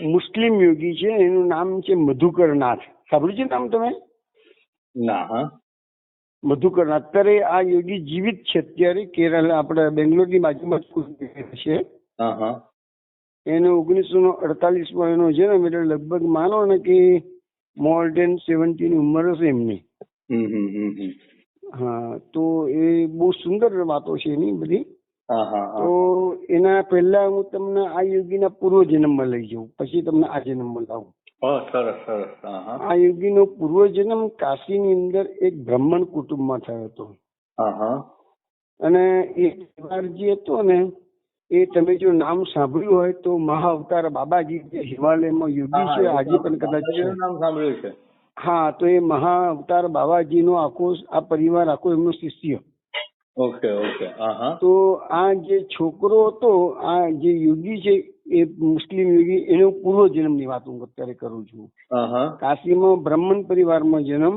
મુસ્લિમ યોગી છે, એનું નામ છે મધુકરનાથ. સાંભળ્યું છે નામ તમે? ના. હા. મધુકરનાથ. અત્યારે આ યોગી જીવિત છે. અત્યારે કેરળ આપણે બેંગ્લોરની બાજુમાં છે. એને 1948માં એનો જન્મ, એટલે લગભગ માનો ને કે મોર દેન 70 ની ઉંમર હશે એમની. હા, તો એ બહુ સુંદર વાતો છે એની બધી. તો એના પહેલા હું તમને આ યોગીના પૂર્વ જન્મમાં લઈ જાઉં, પછી તમને આ જન્મમાં લાવું. આ યોગીનો પૂર્વ જન્મ કાશીની અંદર એક બ્રાહ્મણ કુટુંબમાં થયો હતો. અને એ પરિવાર જે હતો ને, એ તમે જો નામ સાંભળ્યું હોય તો મહાઅવતાર બાબાજી, જે હિમાલયમાં યોગી છે, આજે પણ કદાચ નામ સાંભળ્યું છે. હા, તો એ મહાઅવતાર બાબાજીનો આખો આ પરિવાર આખો એમનો શિષ્ય. ઓકે. તો આ જે છોકરો હતો, આ જે યોગી છે એ મુસ્લિમ યોગી, એનો પૂર્વ જન્મની વાત હું અત્યારે કરું છું. કાશીમાં બ્રાહ્મણ પરિવારમાં જન્મ,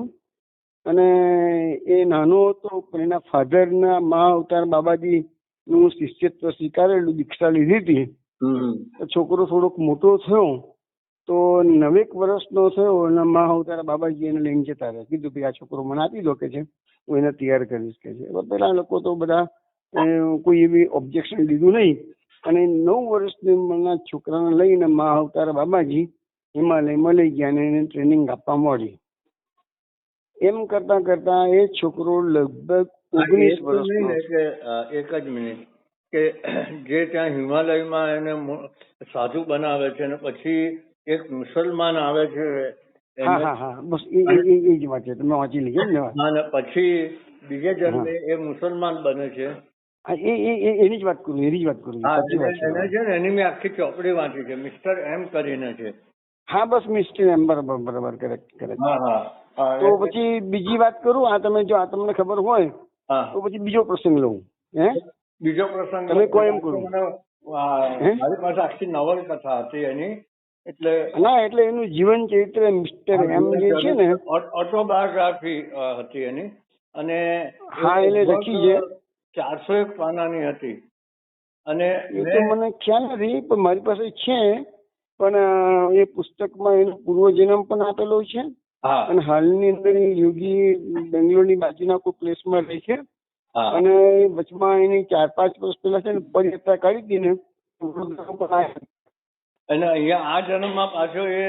અને એ નાનો હતો પણ એના ફાધરના મહાઅવતાર બાબાજી નું શિષ્યત્વ સ્વીકારેલું, દીક્ષા લીધી હતી. છોકરો થોડોક મોટો થયો તો 9 વર્ષનો થયો અને મહાઅવતાર બાબાજી એને લઈને જતા રહ્યા. કીધું કે આ છોકરો મને આપી દો કે છે, હું એને તૈયાર કરીશ કે છે. પેલા લોકો તો બધા કોઈ એવી ઓબ્જેક્શન લીધું નહીં, અને 9 વર્ષની ઉંમરના છોકરાને લઈને મહાઅવતાર બાબાજી હિમાલયમાં લઈ ગયા અને એને ટ્રેનિંગ આપવા માંડી. એમ કરતા કરતા એ છોકરો લગભગ 19 વર્ષનો. એક જ મિનિટ, કે જે ત્યાં હિમાલયમાં એને સાધુ બનાવે છે અને પછી એક મુસલમાન આવે છે. હા, બસ એ જ વાત છે, તમે વાંચી લીધી ને. અને પછી બીજે જન્મે એ મુસલમાન બને છે. એની જ વાત કરું. સાચી વાત એને છે ને, એની મેં આખી ચોપડી વાંચી છે, મિસ્ટર એમ કરીને છે. હા, બસ મિસ્ટર એમ. બરાબર, કરેક્ટ. તો પછી બીજી વાત કરું. આ તમે જો આ તમને ખબર હોય તો પછી બીજો પ્રસંગ લઉં. બીજો પ્રસંગ તમે કોઈ એમ કરું. મારી પાસે આખી નવલકથા હતી એની. એટલે એનું જીવન ચરિત્ર મિસ્ટર એમ જે છે ને, ઓટોબાયોગ્રાફી હતી એની. અને હા, એને લખી છે. 401 પાનાની હતી. અને એ તો મને ખ્યાલ નથી, પણ મારી પાસે છે. પણ એ પુસ્તકમાં એનો પૂર્વજન્મ પણ આપેલો છે. અને હાલની અંદર યોગી બેંગ્લોરની બાજુના કોઈ પ્લેસમાં રહે છે. અને વચમાં એની 4-5 વર્ષ પહેલા છે ને પદયાત્રા કાઢી હતી ને. અને અહીંયા આ જન્મમાં પાછો એ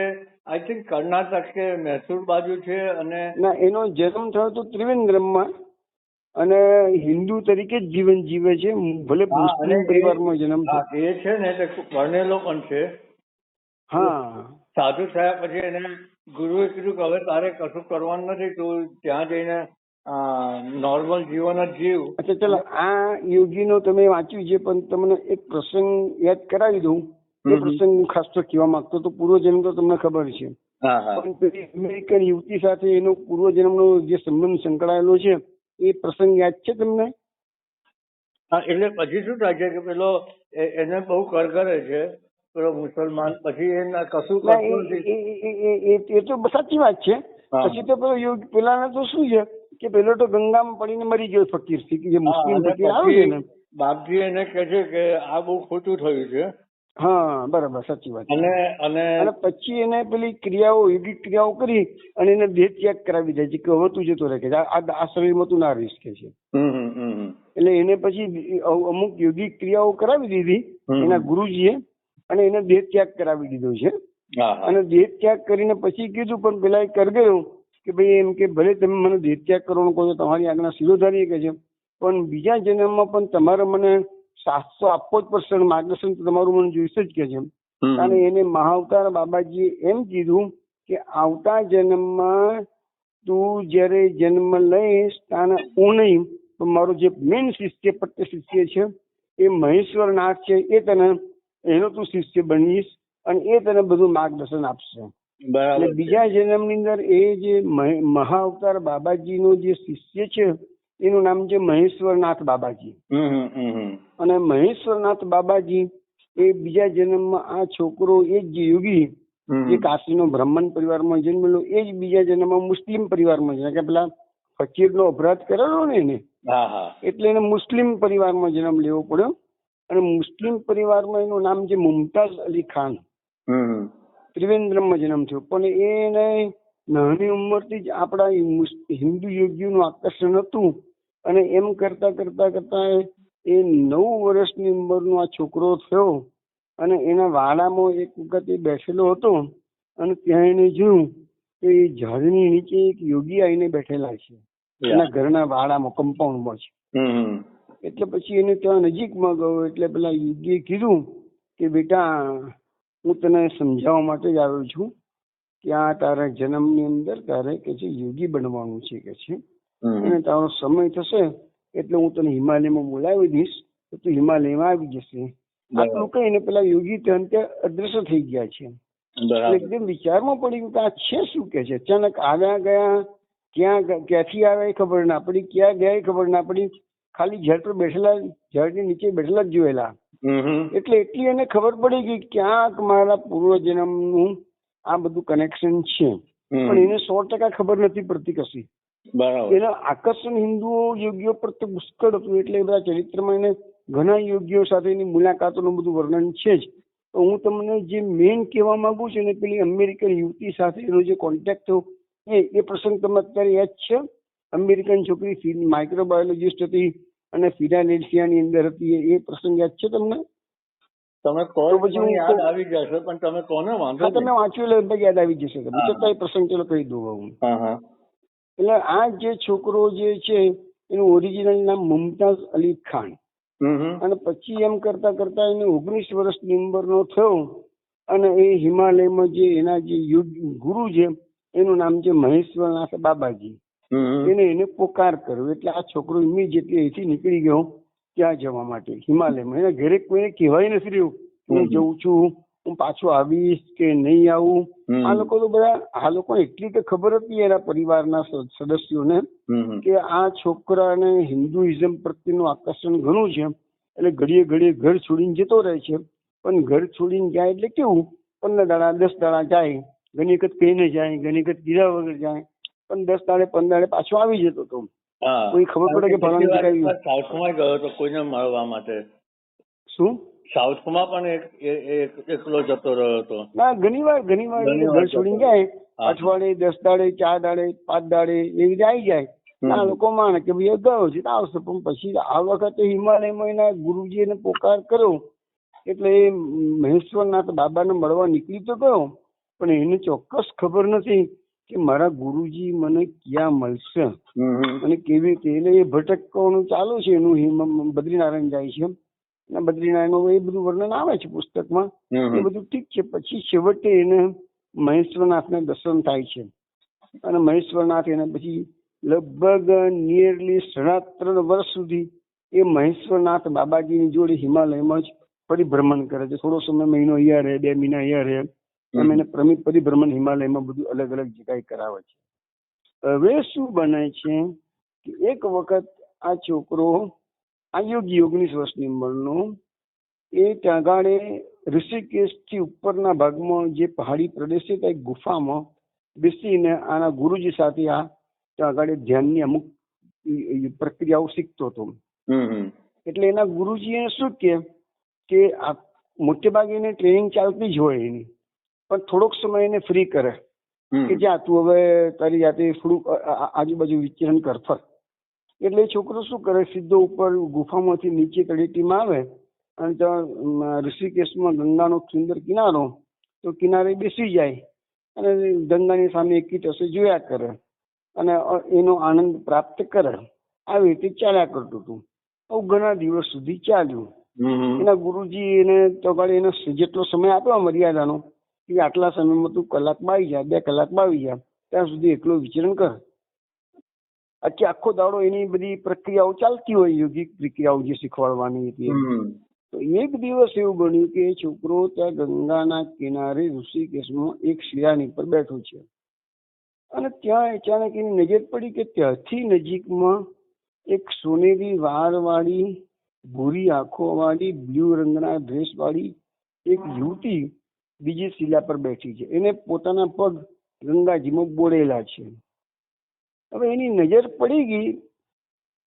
આઈ થિંક કર્ણાટક કે મૈસૂર બાજુ છે. અને ના, એનો જન્મ થયો હતો ત્રિવેન્દ્રમમાં, અને હિન્દુ તરીકે જ જીવન જીવે છે, ભલે મુસ્લિમ પરિવારમાં જન્મ થયો. એ છે ને ભણેલો પણ છે. હા, સાધુ થયા પછી એને ગુરુએ કીધું કે હવે તારે કશું કરવાનું નથી, તું ત્યાં જઈને નોર્મલ જીવન જ જીવ. અચ્છા, ચલો આ યોગીનો તમે વાંચ્યું છે, પણ તમને એક પ્રસંગ યાદ કરાવી દઉં. એ પ્રસંગ ખાસ તો કહેવા માંગતો તો. પૂર્વજન્મ તો તમને ખબર છે, પણ પેલી અમેરિકન યુવતી સાથે એનો પૂર્વજન્મનો જે સંબંધ સંકળાયેલો છે, એ પ્રસંગ યાદ છે તમને? હા, એટલે પછી શું થાય છે કે પેલો એને બહુ કરે છે પેલો મુસલમાન, પછી એના કશું એ તો સાચી વાત છે. પછી તો પેલો પેલા તો શું છે કે પેલો તો ગંગામાં પડીને મરી ગયો ફકીર થી, જે મુસ્લિમ ફકીર આવે છે ને. બાપજી એને કહે છે કે આ બહુ ખોટું થયું છે. હા, બરાબર, સાચી વાત. અને પછી એને પેલી ક્રિયાઓ, યોગિક ક્રિયાઓ કરી અને એને દેહ ત્યાગ કરાવી દે છે કે હવે તું જતો રહે કે આ શરીરમાં તું ના રહીશ કે છે. એટલે એને પછી અમુક યોગિક ક્રિયાઓ કરાવી દીધી એના ગુરુજીએ, અને એને દેહ ત્યાગ કરાવી દીધો છે. અને દેહ ત્યાગ કરીને પછી કીધું, પણ પેલા એ કરી ગયો કે ભાઈ એમ કે ભલે તમે મને દેહ ત્યાગ કરવાનો કહો છો, તમારી આજ્ઞા શિરોધારી કે છે, પણ બીજા જન્મમાં પણ તમારે મને શાસ્ત્રો આપવો જ પડશે, માર્ગદર્શન તમારું મને જોઈશે જ કે છે. અને એને મહાઅવતાર બાબાજીએ એમ કીધું કે આવતા જન્મમાં તું જયારે જન્મ લઈશ તાને હું નહીં, પણ મારો જે મેન શિષ્ય પટ્ટ શિષ્ય છે એ મહેશ્વર નાથ છે, એ તને એનો તું શિષ્ય બનીશ અને એ તને બધું માર્ગદર્શન આપશે. એટલે બીજા જન્મની અંદર એ જે મહાઅવતાર બાબાજીનો જે શિષ્ય છે એનું નામ છે મહેશ્વરનાથ બાબાજી. અને મહેશ્વરનાથ બાબાજી એ બીજા જન્મમાં આ છોકરો એ જ યોગી જે કાશીનો બ્રાહ્મણ પરિવારમાં જન્મેલો, એ જ બીજા જન્મમાં મુસ્લિમ પરિવારમાં જન્મ, કે પેલા ફકીરનો અપરાધ કરેલો ને એને, એટલે એને મુસ્લિમ પરિવારમાં જન્મ લેવો પડ્યો. અને મુસ્લિમ પરિવારમાં એનું નામ છે મુમતાઝ અલી ખાન. ત્રિવેન્દ્રમમાં જન્મ થયો, પણ એને નાની ઉંમરથી જ આપણા હિન્દુ યોગીઓનું આકર્ષણ હતું. અને એમ કરતા કરતા કરતા એ 9 વર્ષની ઉંમરનો આ છોકરો થયો. અને એના વાડામાં એક વખત એ બેઠેલો હતો અને ત્યાં એને જોયું કે એ ઝાડની નીચે એક યોગી આવીને બેઠેલા છે, એના ઘરના વાડામાં, કમ્પાઉન્ડમાં છે. એટલે પછી એને ત્યાં નજીકમાં ગયો. એટલે પેલા યોગીએ કીધું કે બેટા, હું તને સમજાવવા માટે જ આવ્યો છું કે આ તારા જન્મની અંદર તારે કે છે યોગી બનવાનું છે કે છે, અને તારો સમય થશે એટલે હું તને હિમાલયમાં બોલાવી દઈશ, તો તું હિમાલયમાં આવી જશે. આટલું કહીને પેલા યોગી ત્યાં અદ્રશ્ય થઈ ગયા છે. એકદમ વિચારમાં પડી ગયું કે આ છે શું કે છે. અચાનક આવ્યા ગયા, ક્યાંથી આવ્યા એ ખબર ના પડી, ક્યાં ગયા એ ખબર ના પડી, ખાલી ઝાડ પર બેઠેલા, ઝાડની નીચે બેઠેલા જ જોયેલા. એટલે એટલી એને ખબર પડી ગઈ ક્યાંક મારા પૂર્વજન્મનું આ બધું કનેક્શન છે, પણ એને 100% ખબર નથી પડતી કશી. એના આકર્ષણ હિન્દુઓ યોગીઓ પ્રત્યે પુષ્કળ હતું. એટલે બધા ચરિત્રમાં એને ઘણા યોગીઓ સાથેની મુલાકાતોનું બધું વર્ણન છે જ. તો હું તમને જે મેઇન કહેવા માંગુ છું ને, પેલી અમેરિકન યુવતી સાથે એનો જે કોન્ટેક્ટ થયો એ પ્રસંગ તમને અત્યારે યાદ છે? અમેરિકન છોકરી માઇક્રોબાયોલોજીસ્ટ હતી અને ફિલાડેલ્ફિયાની અંદર હતી, એ પ્રસંગ યાદ છે તમને? તમે કહો પછી યાદ આવી જશે, પણ તમે કોને વાંધો? તમે વાંચ્યું એટલે યાદ આવી જશે. છતાં એ પ્રસંગ ચલો કહી દઉં હું. એટલે આ જે છોકરો જે છે એનું ઓરિજિનલ નામ મુમતાઝ અલી ખાન. અને પછી એમ કરતા કરતા એને 19 વર્ષની ઉંમરનો થયો. અને એ હિમાલયમાં જે એના જે ગુરુ છે એનું નામ છે મહેશ્વરનાથ બાબાજી. એને પોકાર કર્યો. એટલે આ છોકરો ઇમિડિયેટલી અહીંથી નીકળી ગયો ત્યાં જવા માટે હિમાલયમાં. એના ઘરે કોઈને કહેવાય નથી રહ્યું હું જઉં છું, હું પાછો આવીશ કે નહીં આવું. આ લોકો તો બધા, આ લોકો એટલી તો ખબર હતી એના પરિવારના સદસ્યોને કે આ છોકરાને હિન્દુઇઝમ પ્રત્યેનું આકર્ષણ ઘણું છે. એટલે ઘડીએ ઘડીએ ઘર છોડીને જતો રહે છે. પણ ઘર છોડીને જાય એટલે કેવું, 15 દાડા 10 દાડા જાય, ઘણી વખત કહીને જાય, ઘણી વખત કીધા વગર જાય, પણ 10 દાડે 15 દાડે પાછો આવી જતો હતો. કોઈ ખબર પડે કે ફલાણી સાઉથમાં ગયો તો કોઈને મળવા માટે. શું સાઉથમાં પણ એકલો જતો રહ્યો હતો? ના, ઘણી વાર ઘર છોડીને જાય, અઠવાડિયે 10 દાડે 4 દાડે 5 દાડે એવી રીતે આવી જાય. આ લોકો માને કે ભાઈ ગયો છે તો આવશે. પણ પછી આ વખતે હિમાલયમાં એના ગુરુજી એને પોકાર કર્યો. એટલે એ મહેશ્વરનાથ બાબાને મળવા નીકળી તો ગયો, પણ એને ચોક્કસ ખબર નથી કે મારા ગુરુજી મને ક્યાં મળશે અને કેવી રીતે. એટલે એ ભટકવાનું ચાલુ છે એનું. બદ્રીનારાયણ જાય છે, બદ્રીનારાયણ એ બધું વર્ણન આવે છે પુસ્તકમાં, એ બધું ઠીક છે. પછી છેવટે એને મહેશ્વરનાથને દર્શન થાય છે. અને મહેશ્વરનાથ એને પછી લગભગ નિયરલી 3.5 વર્ષ સુધી એ મહેશ્વરનાથ બાબાજીની જોડે હિમાલયમાં જ પરિભ્રમણ કરે છે. થોડો સમય, મહિનો અહીંયા રહે, 2 મહિના અહીંયા રહે, એમ એને પરિભ્રમણ હિમાલયમાં બધું અલગ અલગ જગ્યાએ કરાવે છે. હવે શું બને છે કે એક વખત આ છોકરો, આ યોગી 19 વર્ષની ઉંમરનો, એ ત્યાં આગળ ઋષિકેશથી ઉપરના ભાગમાં જે પહાડી પ્રદેશ છે ત્યાં એક ગુફામાં બેસીને આના ગુરુજી સાથે આ ત્યાં આગળ ધ્યાનની અમુક પ્રક્રિયાઓ શીખતો હતો. એટલે એના ગુરુજી એને શું કે આ મોટે ભાગે એને ટ્રેનિંગ ચાલતી જ હોય એની, પણ થોડોક સમય એને ફ્રી કરે કે જા તું હવે તારી જાતે થોડુંક આજુબાજુ વિચરણ કર, ફર. એટલે એ છોકરો શું કરે, સીધો ઉપર ગુફામાંથી નીચે તળેટીમાં આવે અને ત્યાં ઋષિકેશમાં ગંગાનો સુંદર કિનારો, તો કિનારે બેસી જાય અને ગંગાની સામે એકી ટસે જોયા કરે અને એનો આનંદ પ્રાપ્ત કરે. આવી રીતે ચાલ્યા કરતું હતું. આવું ઘણા દિવસ સુધી ચાલ્યું. એના ગુરુજી એને તો એને જેટલો સમય આપ્યો મર્યાદાનો, કે આટલા સમયમાં તું કલાકમાં આવી જા, 2 કલાકમાં આવી જા, ત્યાં સુધી એકલો વિચરણ કર. આખો દાડો એની બધી પ્રક્રિયાઓ ચાલતી હોય, યોગિક પ્રક્રિયાઓ જે શીખવાડવાની હતી. તો એક દિવસ એવું બન્યું કે એ છોકરો ત્યાં ગંગાના કિનારે ઋષિકેશમાં એક શિરાની પર બેઠો છે. અને ત્યાં અચાનક એની નજર પડી કે ત્યાંથી નજીકમાં એક સોનેરી વાળવાળી, ભૂરી આંખો વાળી, બ્લુ રંગના ડ્રેસ વાળી એક યુવતી બીજી શિલા પર બેઠી છે. એને પોતાના પગ ગંગાજીમાં બોળેલા છે. હવે એની નજર પડી ગઈ,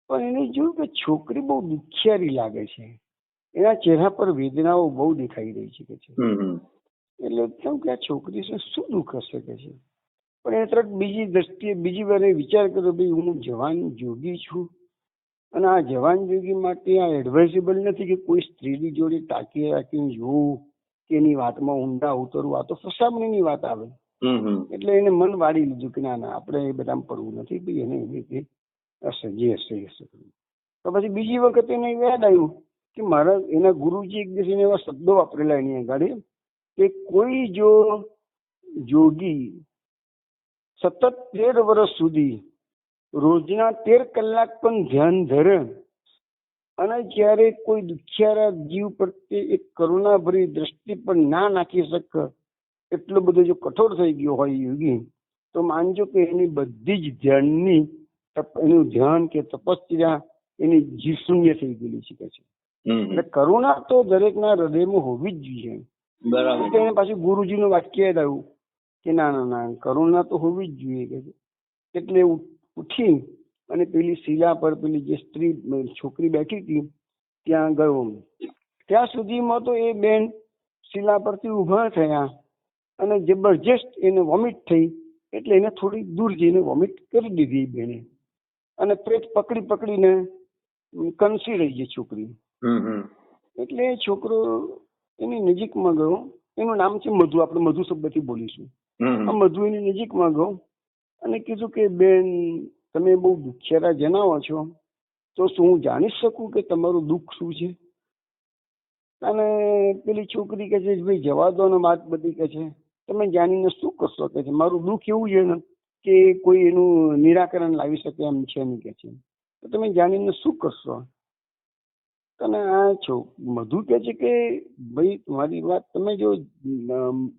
પણ એને જોયું કે છોકરી બહુ દુખિયારી લાગે છે. એના ચહેરા પર વેદનાઓ બહુ દેખાઈ રહી છે. એટલે કેમ કે આ છોકરી છે શું દુઃખ હશે કે છે. પણ એ તરત બીજી દ્રષ્ટિએ બીજી વાર એ વિચાર કર્યો, ભાઈ હું જવાન જોગી છું અને આ જવાન જોગી માટે આ એડવાઇઝેબલ નથી કે કોઈ સ્ત્રીની જોડે તાકી રાખીને જોવું કે એની વાતમાં ઊંડા ઉતરવું. આ તો ફસામણીની વાત આવે. એટલે એને મન વાળી લીધું કે ના ના આપણે એ બધામાં પડવું નથી, ભાઈ એને એવી હશે જે હશે એ હશે. તો પછી બીજી વખત એને યાદ આવ્યું કે મારા એના ગુરુજી એક દિવસ એને એવા શબ્દો વાપરેલા એની આગળ કે કોઈ જો જોગી સતત 13 વર્ષ સુધી રોજના 13 કલાક પણ ધ્યાન ધરે અને જ્યારે કોઈ દુખિયારા જીવ પ્રત્યે એક કરુણાભરી દ્રષ્ટિ પણ ના નાખી શકે એટલો બધો જો કઠોર થઈ ગયો હોય યોગી, તો માનજો કે એની બધી જ ધ્યાનની એનું ધ્યાન કે તપસ્યા એની જીવ શૂન્ય થઈ ગયેલી છે. એટલે કરુણા તો દરેકના હૃદયમાં હોવી જ જોઈએ. બરાબર. એને પાછું ગુરુજીનું વાક્ય યાદ આવ્યું કે ના ના ના કરુણા તો હોવી જ જોઈએ કે. એટલે ઉઠી અને પેલી શિલા પર પેલી જે સ્ત્રી છોકરી બેઠી હતી ત્યાં ગયો. ત્યાં સુધીમાં તો એ બેન શિલા પરથી ઉભા થયા અને જબરજસ્ત એને વોમિટ થઈ. એટલે એને થોડી દૂર જઈને વોમિટ કરી દીધી બેને અને પેટ પકડી પકડીને કંસી રહી છે છોકરી. એટલે છોકરો એની નજીકમાં ગયો. એનું નામ છે મધુ, આપણે મધુ શબ્દથી બોલીશું. આ મધુ એની નજીકમાં ગયો અને કીધું કે બેન તમે બહુ દુખિયારા જણાવો છો, તો શું હું જાણી શકું કે તમારું દુઃખ શું છે? અને પેલી છોકરી કહે છે ભાઈ જવા દો ને વાત બધી કહે છે, તમે જાણીને શું કરશો કે છે, મારું દુઃખ એવું છે ને કે કોઈ એનું નિરાકરણ લાવી શકે એમ છે નહીં કે છે, તો તમે જાણીને શું કરશો? અને આ મધુ કહે છે કે ભાઈ તમારી વાત તમે જો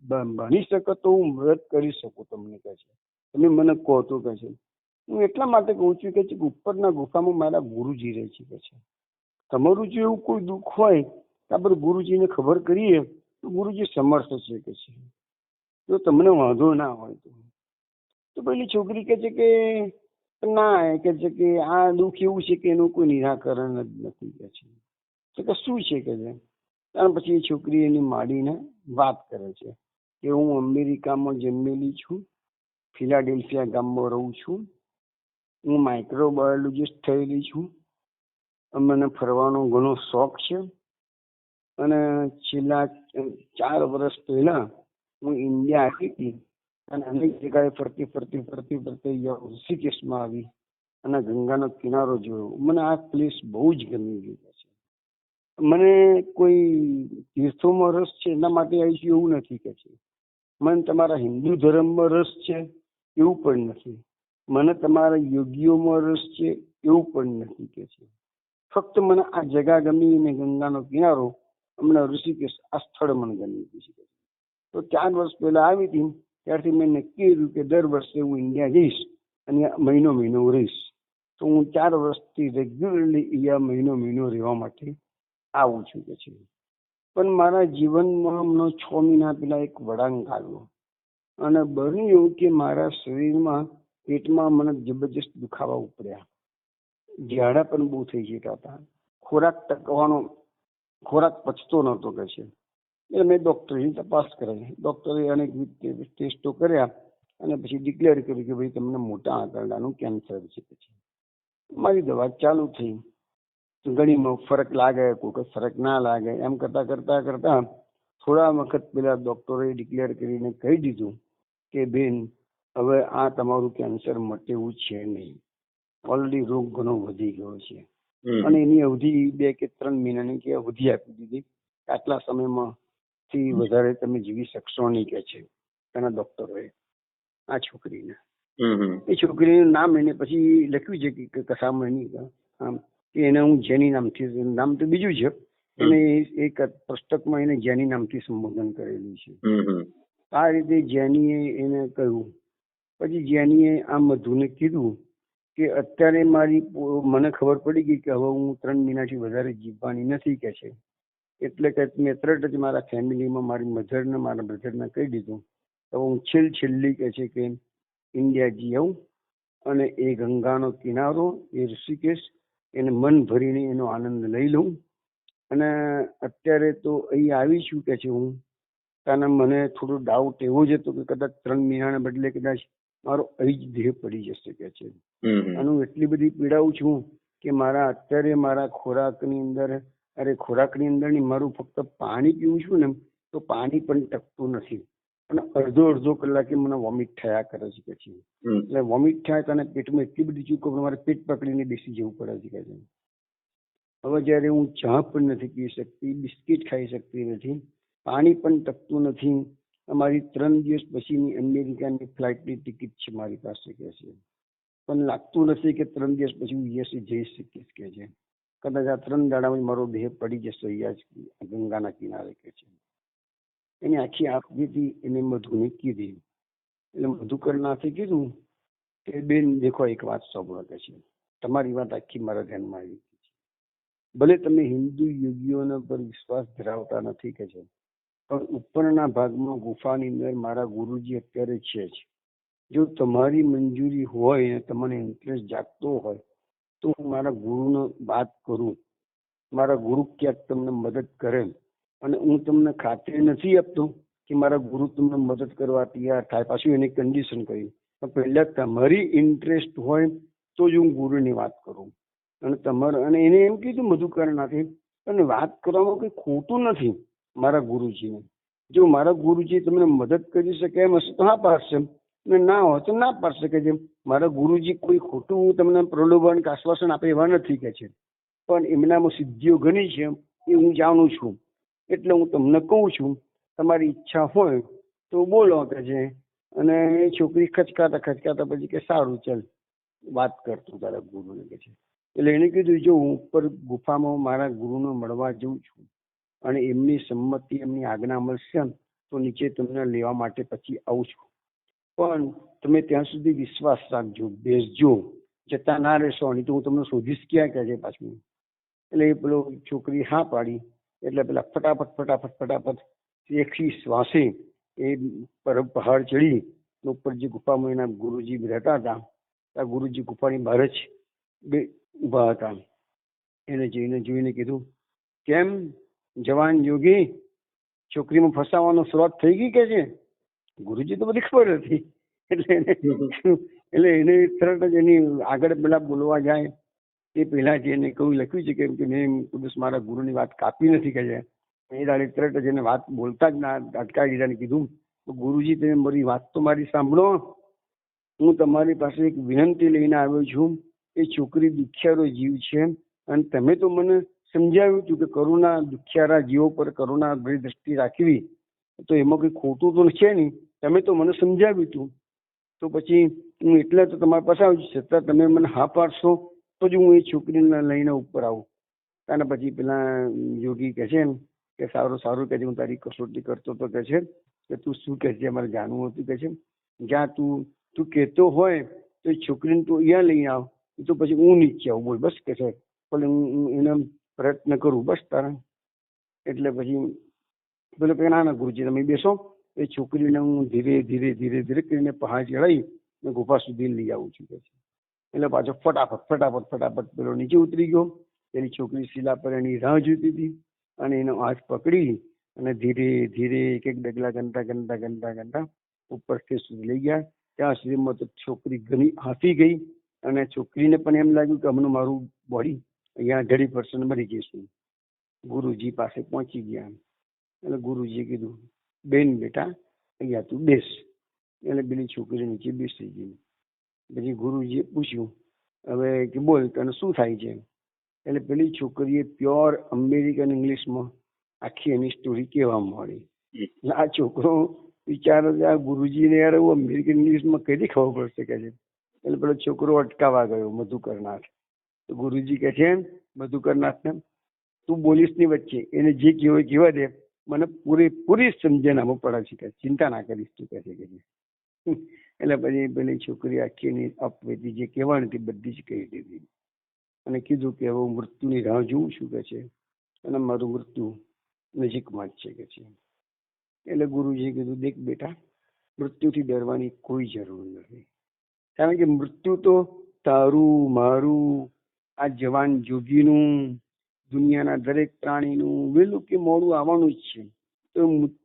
ભણી શકો તો હું મદદ કરી શકું તમને કહે છે, તમે મને કહો તો કહે છે. હું એટલા માટે કહું છું કે ઉપરના ગુફામાં મારા ગુરુજી રહે છે કે છે, તમારું જો એવું કોઈ દુઃખ હોય તો આપણે ગુરુજીને ખબર કરીએ તો ગુરુજી સમર્થ છે કે છે, જો તમને વાંધો ના હોય તો પેલી છોકરી કહે છે કે ના, કે છે કે આ દુઃખ એવું છે કે એનું કોઈ નિરાકરણ જ નથી કે છે. તો કે શું છે કે છે? અને પછી એ છોકરી એની માંડીને વાત કરે છે કે હું અમેરિકામાં જન્મેલી છું, ફિલાડેલ્ફિયા ગામમાં રહું છું, હું માઇક્રોબાયોલોજીસ્ટ થયેલી છું, મને ફરવાનો ઘણો શોખ છે અને છેલ્લા 4 વર્ષ પહેલા હું ઇન્ડિયા આવી હતી અને અનેક જગ્યાએ ફરતી ઋષિકેશમાં આવી અને ગંગાનો કિનારો જોયો. મને આ પ્લેસ બહુ જ ગમી ગયું છે. મને કોઈ તીર્થોમાં રસ છે એના માટે આવી છું એવું નથી કે છે, મને તમારા હિન્દુ ધર્મમાં રસ છે એવું પણ નથી, મને તમારા યોગીઓમાં રસ છે એવું પણ નથી કે છે, ફક્ત મને આ જગા ગમી અને ગંગાનો કિનારો હમણાં ઋષિકેશ આ સ્થળ મને ગમી ગયું છે. તો 4 વર્ષ પહેલા આવી હતી ત્યારથી મેં નક્કી કર્યું કે દર વર્ષે હું ઇન્ડિયા જઈશ અને મહિનો રહીશ. તો હું 4 વર્ષથી રેગ્યુલરલી અહીંયા મહિનો રહેવા માટે આવું છું કે છે. પણ મારા જીવનમાં હમણાં 6 મહિના પહેલા એક વળાંક આવ્યો અને બન્યું એવું કે મારા શરીરમાં પેટમાં મને જબરજસ્ત દુખાવા ઉપડ્યા, ઝાડા પણ બહુ થઈ જતા હતા, ખોરાક પચતો નહોતો કે છે. એટલે મેં ડૉક્ટરની તપાસ કરાવી. ડૉક્ટરે અનેક ટેસ્ટો કર્યા અને પછી ડિક્લેર કર્યું કે ભાઈ તમને મોટા આંતરડાનું કેન્સર છે. મારી દવા ચાલુ થઈ, ઘણીમાં ફરક લાગે, કોઈ ફરક ના લાગે, એમ કરતા થોડા વખત પહેલા ડૉક્ટરે ડિક્લેર કરીને કહી દીધું કે બેન હવે આ તમારું કેન્સર મટેવું છે નહીં, ઓલરેડી રોગ ઘણો વધી ગયો છે. અને એની અવધિ 2 કે 3 મહિનાની કે અવધિ આપી દીધી, આટલા સમયમાં થી વધારે તમે જીવી શકશો નહીં કે છે એના ડોક્ટરોએ આ છોકરીને. એ છોકરીનું નામ એને પછી લખ્યું છે કે કસામણી, કે એને હું જેની નામથી, નામ તો બીજું છે, એને એક પુસ્તકમાં એને જેની નામથી સંબોધન કરેલું છે. આ રીતે જેનીએ એને કહ્યું. પછી જેનીએ આ મધુને કીધું કે અત્યારે મને ખબર પડી ગઈ કે હવે હું 3 મહિનાથી વધારે જીવવાની નથી કે છે, એટલે કે મેં તરત જ મારા ફેમિલીમાં મારી મધરને મારા બ્રધરને કહી દીધું તો હું છેલ્લી કે છે કે ઇન્ડિયા જઈ આવું અને એ ગંગાનો કિનારો, એ ઋષિકેશ, એને મન ભરીને એનો આનંદ લઈ લઉં. અને અત્યારે તો અહીં આવી છું કે છે હું, કારણ મને થોડો ડાઉટ એવો જ હતો કે કદાચ 3 મહિનાને બદલે કદાચ મારો અહીં જ દેહ પડી જશે કે છે. અને હું એટલી બધી પીડાઉં છું કે મારા અત્યારે મારા ખોરાકની અંદર ની મારું ફક્ત પાણી પીવું છું ને તો પાણી પણ ટકતું નથી અને અડધો કલાકે મને વોમિટ થયા કરે છે કે છે. એટલે વોમિટ થાય તો પેટમાં એટલી બધી ચૂકો મારે પેટ પકડીને બેસી જવું પડે છે કે છે. હવે જયારે હું ચા પણ નથી પી શકતી, બિસ્કિટ ખાઈ શકતી નથી, પાણી પણ ટકતું નથી. અમારી 3 દિવસ પછીની અમેરિકાની ફ્લાઇટની ટિકિટ છે મારી પાસે કે છે, પણ લાગતું નથી કે 3 દિવસ પછી હું યુએસએ જઈ શકીશ કે છે. કદાચ આ 3 દાડામાં મારો દેહ પડી જશે અહીંયા ગંગાના કિનારે કે છે. એની આખી આંખથી એને મધુને કીધી. એટલે મધુકરનાથે કીધું કે બેન દેખો એક વાત સાંભળો કે છે, તમારી વાત આખી મારા ધ્યાનમાં આવી છે. ભલે તમે હિન્દુ યોગીઓના પર વિશ્વાસ ધરાવતા નથી કે છે, પણ ઉપરના ભાગમાં ગુફાની અંદર મારા ગુરુજી અત્યારે છે જ. જો તમારી મંજૂરી હોય ને તમને ઇન્ટરેસ્ટ જાગતો હોય તો હું મારા ગુરુને વાત કરું. મારા ગુરુ ક્યાંક તમને મદદ કરે, અને હું તમને ખાતરી નથી આપતો કે મારા ગુરુ તમને મદદ કરવા તૈયાર થાય. પાછું એની કન્ડિશન કરી, પણ પહેલા તમારી ઇન્ટરેસ્ટ હોય તો જ હું ગુરુની વાત કરું. અને એને એમ કીધું મધુકરનાથે, અને વાત કરવામાં કંઈ ખોટું નથી મારા ગુરુજીને. જો મારા ગુરુજી તમને મદદ કરી શકે એમ હશે તો હા પાડશે, અને ના હોય તો ના પાડશે કે જેમ મારા ગુરુજી કોઈ ખોટું તમને પ્રલોભન કે આશ્વાસન આપે એવા નથી કે છે, પણ એમનામાં સિદ્ધિઓ ઘણી છે એ હું જાણું છું. એટલે હું તમને કહું છું, તમારી ઈચ્છા હોય તો બોલો કે છે. અને એ છોકરી ખચકાતા પછી કે સારું ચાલ વાત કરતું તારા ગુરુને કે છે. એટલે એને કીધું જો હું ઉપર ગુફામાં મારા ગુરુને મળવા જઉં છું અને એમની સંમતિ એમની આજ્ઞા મળશે તો નીચે તમને લેવા માટે પછી આવું છું, પણ તમે ત્યાં સુધી વિશ્વાસ રાખજો, બેસજો, જતા ના રહેશો, નહીં તો હું તમને શોધીશ ક્યાં કે છે પાછું. એટલે એ પેલો છોકરી હા પાડી. એટલે પેલા ફટાફટ એકથી શ્વાસે એ પહાડ ચડી ઉપર જે ગુફામાં એના ગુરુજી રહેતા હતા, આ ગુરુજી ગુફાની બહાર જ ઉભા હતા. એને જોઈને કીધું, કેમ જવાન યોગી, છોકરીમાં ફસાવાનો શરૂઆત થઈ ગઈ કે છે? ગુરુજી તો બધી ખબર હતી. એટલે એને તરત જ એની આગળ પેલા બોલવા જાય એ પહેલા જ એને કહ્યું લખ્યું છે કે મેં કુદસ મારા ગુરુની વાત કાપી નથી કે છે. એ દાડે તરત જ એને વાત બોલતા જ ના અટકાવી દીધાને કીધું, ગુરુજી તમે મારી વાત તો મારી સાંભળો, હું તમારી પાસે એક વિનંતી લઈને આવ્યો છું. એ છોકરી દુખિયારો જીવ છે અને તમે તો મને સમજાવ્યું હતું કે કરુણા દુખિયારા જીવો પર કરુણા ભરી દ્રષ્ટિ રાખવી, તો એમાં કંઈ ખોટું તો છે નહીં. તમે તો મને સમજાવ્યું હતું, તો પછી હું એટલે તો તમારી પાસે આવું છું, છતાં તમે મને હા પાડશો તો જ હું એ છોકરીને લઈને ઉપર આવું. અને પછી પેલા યોગી કહે છે કે સારું કે છે, હું તારી કસોટી કરતો તો કે છે કે તું શું કહે છે, અમારે જાણવું હતું કે છે. જ્યાં તું કહેતો હોય તો એ છોકરીને તું અહીંયા લઈને આવ, તો પછી હું નીચે આવું, બોલ બસ કે છે. ભલે હું એને પ્રયત્ન કરું બસ તારા. એટલે પછી પેલો કે ના ગુરુજી તમે બેસો, એ છોકરીને હું ધીરે ધીરે કરીને પહાડ ચડાવી ગુફા સુધી લઈ આવું છું કે છે. એટલે પાછો ફટાફટ પેલો નીચે ઉતરી ગયો. એની છોકરી શિલા પર એની રાહ જોતી હતી અને એનો હાથ પકડી અને ધીરે એક ડગલા ગણતા ઉપર સ્ટેજ સુધી લઈ ગયા. ત્યાં સુધીમાં તો છોકરી ઘણી હાંફી ગઈ અને છોકરીને પણ એમ લાગ્યું કે હમણાં મારું બોડી અહીંયા ઢળી પડશે ને મરી જઈશું. ગુરુજી પાસે પહોંચી ગયા એટલે ગુરુજીએ કીધું, બેન બેટા અહીંયા તું બેસ. એટલે પેલી છોકરી નીચે બેસી ગઈ. પછી ગુરુજીએ પૂછ્યું, હવે કે બોલ તને શું થાય છે? એટલે પેલી છોકરીએ પ્યોર અમેરિકન ઇંગ્લિશમાં આખી એની સ્ટોરી કહેવા માંડી. આ છોકરો વિચારો આ ગુરુજીને યાર હું અમેરિકન ઇંગ્લિશમાં કઈથી ખબર પડશે કે છે. એટલે પેલો છોકરો અટકાવા ગયો મધુકરનાથ. તો ગુરુજી કહે છે મધુકરનાથને, તું બોલીશ ની વચ્ચે, એને જે કહેવાય કહેવા દે, મને પૂરેપૂરી સમજણ આમાં પડે છે કે ચિંતા ના કરીશ તું કહે છે. એટલે પછી પેલી છોકરી આખી એની અપવેતી જે કહેવાની હતી બધી જ કહી દીધી અને કીધું કે હવે હું મૃત્યુની રાહ જોઉં છું કે છે અને મારું મૃત્યુ નજીકમાં જ છે કે છે. એટલે ગુરુજીએ કીધું, દેખ બેટા, મૃત્યુથી ડરવાની કોઈ જરૂર નથી, કારણ કે મૃત્યુ તો તારું મારું આ જવાન જોગીનું દુનિયાના દરેક પ્રાણીનું વહેલું કે મોડું આવવાનું જ છે. તો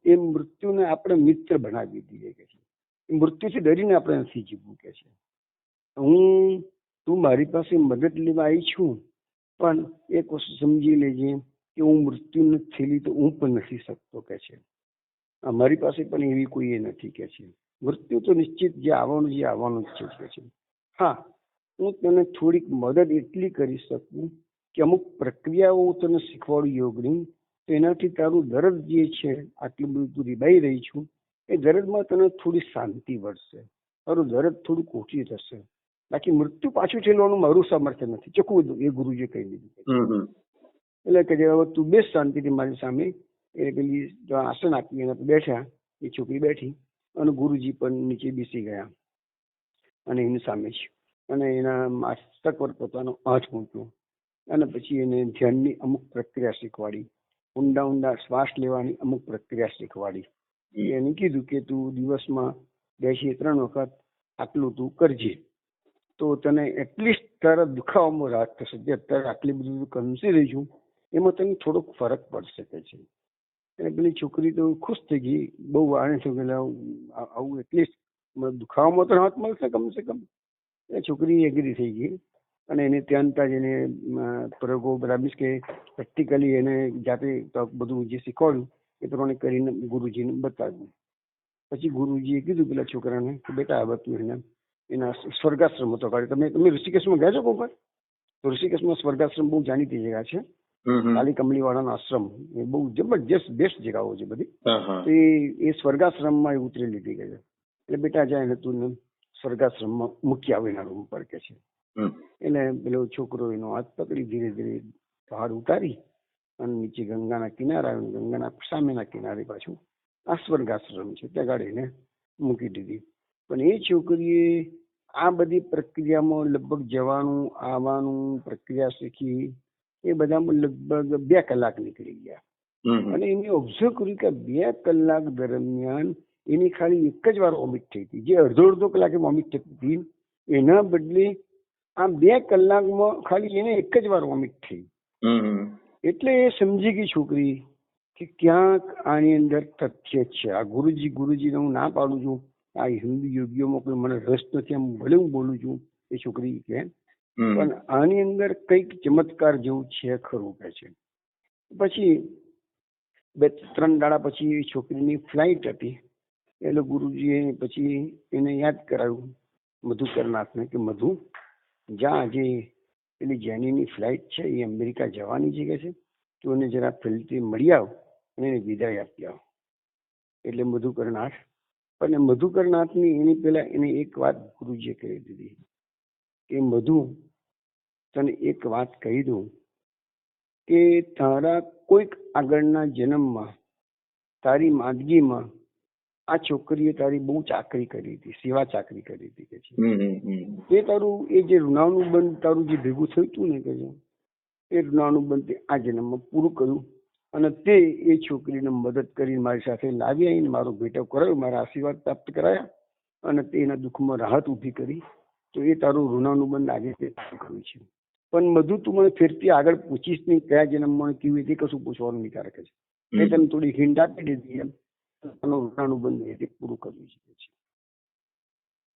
એ મૃત્યુને આપણે મિત્ર બનાવી દઈએ કે છે. મૃત્યુથી ડરીને આપણે નથી જીવવું કે છે. તું મારી પાસે મદદ લેવા આવી છું, પણ એક વસ્તુ સમજી લેજે કે હું મૃત્યુ નથી થયેલી તો હું પણ નથી શકતો કે છે. મારી પાસે પણ એવી કોઈ એ નથી કે છે. મૃત્યુ તો નિશ્ચિત જે આવવાનું જ છે કે છે. હા, હું તને થોડીક મદદ એટલી કરી શકું કે અમુક પ્રક્રિયાઓ તને શીખવાડું યોગની, તો એનાથી તારું દર્દ જે છે, આટલું બધું તું રીબાઈ રહી છું, એ દર્દમાં તને થોડી શાંતિ વધશે, તારું દર્દ થોડુંક ઓછી થશે. બાકી મૃત્યુ પાછું ઠેલવાનું મારું સામર્થ્ય નથી, ચોખ્ખું એ ગુરુજીએ કહી દીધું. એટલે કે હવે તું બેસ શાંતિથી મારી સામે. એ પેલી આસન આપી એને બેઠા, એ છોકરી બેઠી અને ગુરુજી પણ નીચે બેસી ગયા અને એની સામે છે અને એના મસ્તક પર પોતાનો હાથ મૂક્યો અને પછી એને ધ્યાનની અમુક પ્રક્રિયા શીખવાડી, ઊંડા ઊંડા શ્વાસ લેવાની અમુક પ્રક્રિયા શીખવાડી. એને કીધું કે તું દિવસમાં 2 થી 3 વખત આટલું તું કરજે, તો તને એટલીસ્ટ તારા દુખાવામાં રાહત થશે. જે અત્યારે આટલી બધું કંસી રહી છું એમાં તને થોડોક ફરક પડી શકે છે. એટલે પેલી છોકરી તો ખુશ થઈ ગઈ, બહુ આને થયું કે આવું એટલીસ્ટ દુખાવામાં તો રાહત મળશે કમસે કમ. એ છોકરી એગ્રી થઈ ગઈ અને એને ત્યાં જ એને પ્રયોગો બધા મીન્સ કે પ્રેક્ટિકલી એને જાતે બધું જે શીખવાડ્યું એ પ્રમાણે કરીને ગુરુજીને બતાવ્યું. પછી ગુરુજીએ કીધું પેલા છોકરાને કે બેટા હવે તું એના સ્વર્ગાશ્રમ હતો કાઢે. તમે ઋષિકેશમાં ગયા છો કોઈ વાર? તો ઋષિકેશમાં સ્વર્ગાશ્રમ બહુ જાણીતી જગ્યા છે. કાલી કમલી વાળાનો આશ્રમ, એ બહુ જબરજસ્ત બેસ્ટ જગ્યાઓ છે બધી. તો એ સ્વર્ગાશ્રમમાં એ ઉતરી લીધી કે છે. એટલે બેટા જાય ને તું સ્વર્ગાશ્રમમાં મૂકી આવે એના રૂમ પર કે છે. એટલે પેલો છોકરો એનો હાથ પકડી ધીરે ધીરે પહાડ ઉતારી અને નીચે ગંગાના કિનારા, ગંગાના સામેના કિનારે પાછું આ સ્વર્ગાશ્રમ છે ત્યાં ગાડીને મૂકી દીધી. પણ એ છોકરીએ આ બધી પ્રક્રિયામાં લગભગ જવાનું આવવાનું પ્રક્રિયા શીખી, એ બધામાં લગભગ 2 કલાક નીકળી ગયા. અને એને ઓબ્ઝર્વ કર્યું કે 2 કલાક દરમિયાન એની ખાલી એક જ વાર વોમિટ થઈ હતી. જે અડધો કલાકે વોમિટ થતી હતી એના બદલે આ 2 કલાકમાં ખાલી એને એક જ વાર વોમિટ થઈ. એટલે એ સમજી ગઈ છોકરી કે ક્યાંક આની અંદર તથ્ય છે. આ ગુરુજીને હું ના પાડું છું, આ હિન્દુ યોગીઓમાં કોઈ મને રસ નથી, એમ ભલે હું બોલું છું, એ છોકરી કે પણ આની અંદર કંઈક ચમત્કાર જેવું છે ખરું કે છે. પછી 2-3 દાડા પછી એ છોકરીની ફ્લાઇટ હતી. એટલે ગુરુજીએ પછી એને યાદ કરાવ્યું મધુકરનાથને કે મધુ જા, આજે પેલી જેનીની ફ્લાઇટ છે એ અમેરિકા જવાની છે કે છે, તો એને જરા ફેલથી મળી આવ અને એને વિદાય આપી આવ. એટલે મધુકરનાથની એની પહેલા એને એક વાત ગુરુજીએ કહી દીધી કે મધુ, તને એક વાત કહી દઉં કે તારા કોઈક આગળના જન્મમાં તારી માંદગીમાં આ છોકરીએ તારી બહુ ચાકરી કરી હતી, સેવા ચાકરી કરી હતી કે છે. એ તારું એ જે ઋણાનું બંધ તારું જે ભેગું થયું હતું ને કે છે, એ ઋણાનું બંધ આ જન્મમાં પૂરું કર્યું અને તે એ છોકરીને મદદ કરીને મારી સાથે લાવી આવીને મારો ભેટો કરાવ્યો, મારા આશીર્વાદ પ્રાપ્ત કરાયા અને તે એના દુઃખમાં રાહત ઊભી કરી. તો એ તારું ઋણાનું બંધ આજે તે કર્યું છે. પણ બધું તું મને ફેરથી આગળ પૂછીશ નહીં, કયા જન્મમાં કેવી રીતે કશું પૂછવાનું નહીં તારે કે છે. એ તને થોડી હિન્ટ આપી દીધી એમ ઋણાનું બંધ તે પૂરું કર્યું છે.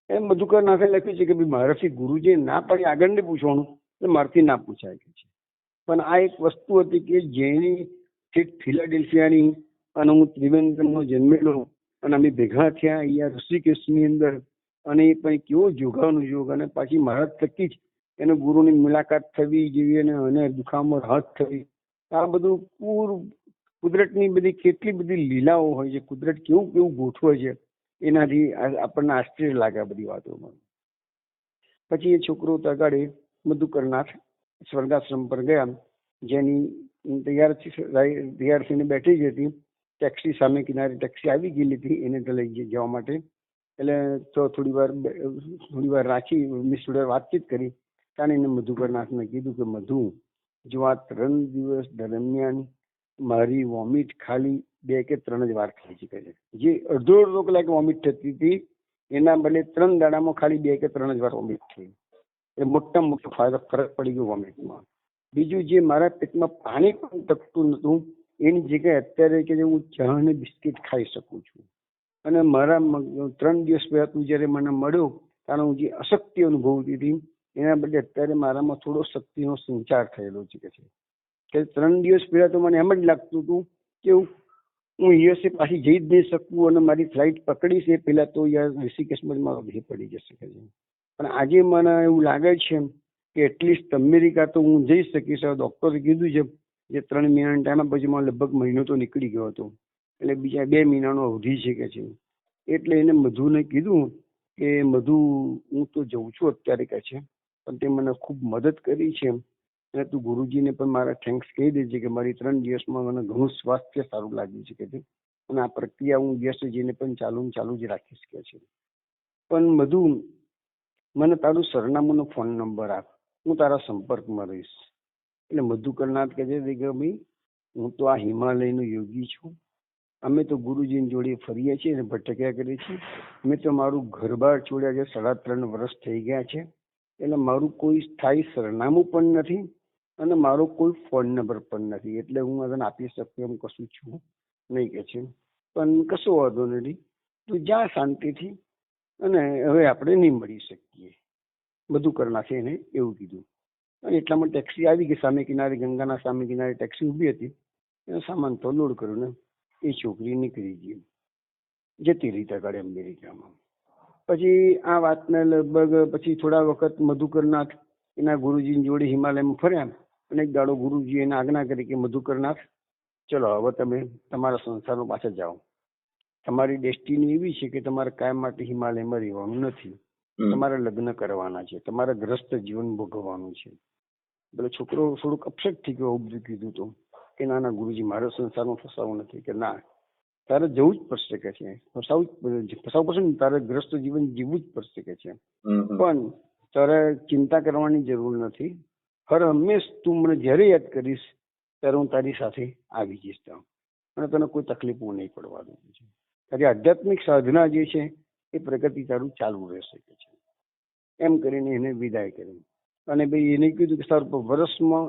એમ મધુકરનાથે લખ્યું છે કે ભાઈ મારાથી ગુરુજી ના પાડી આગળ નહીં પૂછવાનું, એટલે મારથી ના પૂછાય કે છે. પણ આ એક વસ્તુ હતી કે જેની ફિલાડેલ્ફિયાની અને હું ત્રિવેન્દ્રમમાં જન્મેલો અને અમે ભેગા થયા અહીંયા ઋષિકેશની અંદર, અને એ પણ કેવો જોગાનો યોગ, અને પાછી મહારાજ થકી જ એને ગુરુની મુલાકાત થવી જેવી અને દુખામાં રાહત થવી. આ બધું કુદરતની બધી કેટલી બધી લીલાઓ હોય છે, કુદરત કેવું કેવું ગોઠવે છે, એનાથી આપણને આશ્ચર્ય લાગે આ બધી વાતોમાં. પછી એ છોકરો તગાડે મધુકરનાથ સ્વર્ગાશ્રમ પર ગયા. જેની તૈયાર થઈને બેઠી જ હતી. ટેક્સી સામે કિનારે ટેક્સી આવી ગયેલી હતી એને તો લઈ જવા માટે. એટલે તો થોડી વાર રાખી મિસ જોડે વાતચીત કરી. કારણ એને મધુકરનાથને કીધું કે મધુ, જો આ 3 દિવસ દરમિયાન મારી વોમિટ ખાલી 2 કે 3 જ વાર થઈ છે. જે અડધો કલાક વોમિટ થતી હતી એના બદલે 3 દાડામાં ખાલી 2 કે 3 જ વાર વોમિટ થઈ. એ મોટામાં મોટો ફરક પડી ગયો વોમિટમાં. બીજું, જે મારા પેટમાં પાણી પણ ટકતું નતું એની જગ્યાએ અત્યારે કે હું ચા અને બિસ્કિટ ખાઈ શકું છું. અને મારા 3 દિવસ પહેલા તું જયારે મને મળ્યો ત્યારે હું જે અશક્તિ અનુભવતી હતી એના બદલે અત્યારે મારામાં થોડો શક્તિનો સંચાર થયેલો છે કે 3 દિવસ પહેલા તો મને એમ જ લાગતું હતું કે હું યુએસએ પાછી જઈ જ નહીં શકું અને મારી ફ્લાઇટ પકડીશ એ પહેલા તો યાર ઋષિકેશમાં મારો દેહ પડી જશે કે છે. પણ આજે મને એવું લાગે છે કે એટલીસ્ટ અમેરિકા તો હું જઈ શકીશ. ડોક્ટરે કીધું છે જે 3 મહિનાના ટાઈમ પછી મને લગભગ મહિનો તો નીકળી ગયો હતો, એટલે બીજા 2 મહિનાનો અવધિ છે કે છે. એટલે એને મધુને કીધું કે મધુ હું તો જઉં છું અત્યારે કે છે, પણ તે મને ખૂબ મદદ કરી છે અને તું ગુરુજીને પણ મારા થેન્ક્સ કહી દેજે કે મારી 3 દિવસમાં મને ઘણું સ્વાસ્થ્ય સારું લાગ્યું છે કે છે, અને આ પ્રક્રિયા હું દિવસે જઈને પણ ચાલુ જ રાખીશ કે છે. પણ મધુ મને તારું સરનામાનો ફોન નંબર આપ, હું તારા સંપર્કમાં રહીશ. એટલે મધુ કરનાથ કહે છે કે ભાઈ હું તો આ હિમાલયનો યોગી છું, અમે તો ગુરુજીની જોડે ફરીએ છીએ અને ભટક્યા કરીએ છીએ. મેં તો મારું ઘર-બાર છોડ્યા છે, 3.5 વર્ષ થઈ ગયા છે, એટલે મારું કોઈ સ્થાયી સરનામું પણ નથી અને મારો કોઈ ફોન નંબર પણ નથી, એટલે હું તને આપી શકું એમ કશું છું નહીં કે છે. પણ કશો વાંધો નથી, તું જા શાંતિથી, અને હવે આપણે નહીં મળી શકીએ. બધું કરી નાખે એને એવું કીધું. અને એટલામાં ટેક્સી આવી ગઈ સામે કિનારે, ગંગાના સામે કિનારે ટેક્સી ઊભી હતી. એનો સામાન તો લોડ કર્યો ને એ છોકરી નીકળી ગઈ, જતી રહી તગાડે અમેરિકામાં. પછી આ વાતને લગભગ પછી થોડા વખત મધુકરનાથ એના ગુરુજીની જોડે હિમાલયમાં ફર્યા અને એક દાડો ગુરુજી એને આજ્ઞા કરી કે મધુકરનાથ ચલો હવે તમે તમારા સંસારમાં પાછા જાઓ, તમારી ડેસ્ટિની એવી છે કે તમારે કાયમ માટે હિમાલયમાં રહેવાનું નથી, તમારે લગ્ન કરવાના છે, તમારે ગ્રસ્ત જીવન ભોગવવાનું છે. એટલે છોકરો થોડુંક અપસેટ થઈ ગયો, બધું કીધું તો કે ના ના ગુરુજી મારે સંસારમાં ફસાવું નથી, કે ના તારે જવું જ પડશે કે છે, ફસાવું પડશે ને, તારે ગ્રસ્ત જીવન જીવવું જ પડશે કે છે. પણ તારે ચિંતા કરવાની જરૂર નથી, હર હંમેશ તું મને જ્યારે યાદ કરીશ ત્યારે હું તારી સાથે આવી જઈશ અને તને કોઈ તકલીફો નહીં પડવા દઉં છે. તારી આધ્યાત્મિક સાધના જે છે એ પ્રગતિ તારું ચાલુ રહેશે કે છે. એમ કરીને એને વિદાય કરી. અને ભાઈ એને કીધું કે સર વર્ષમાં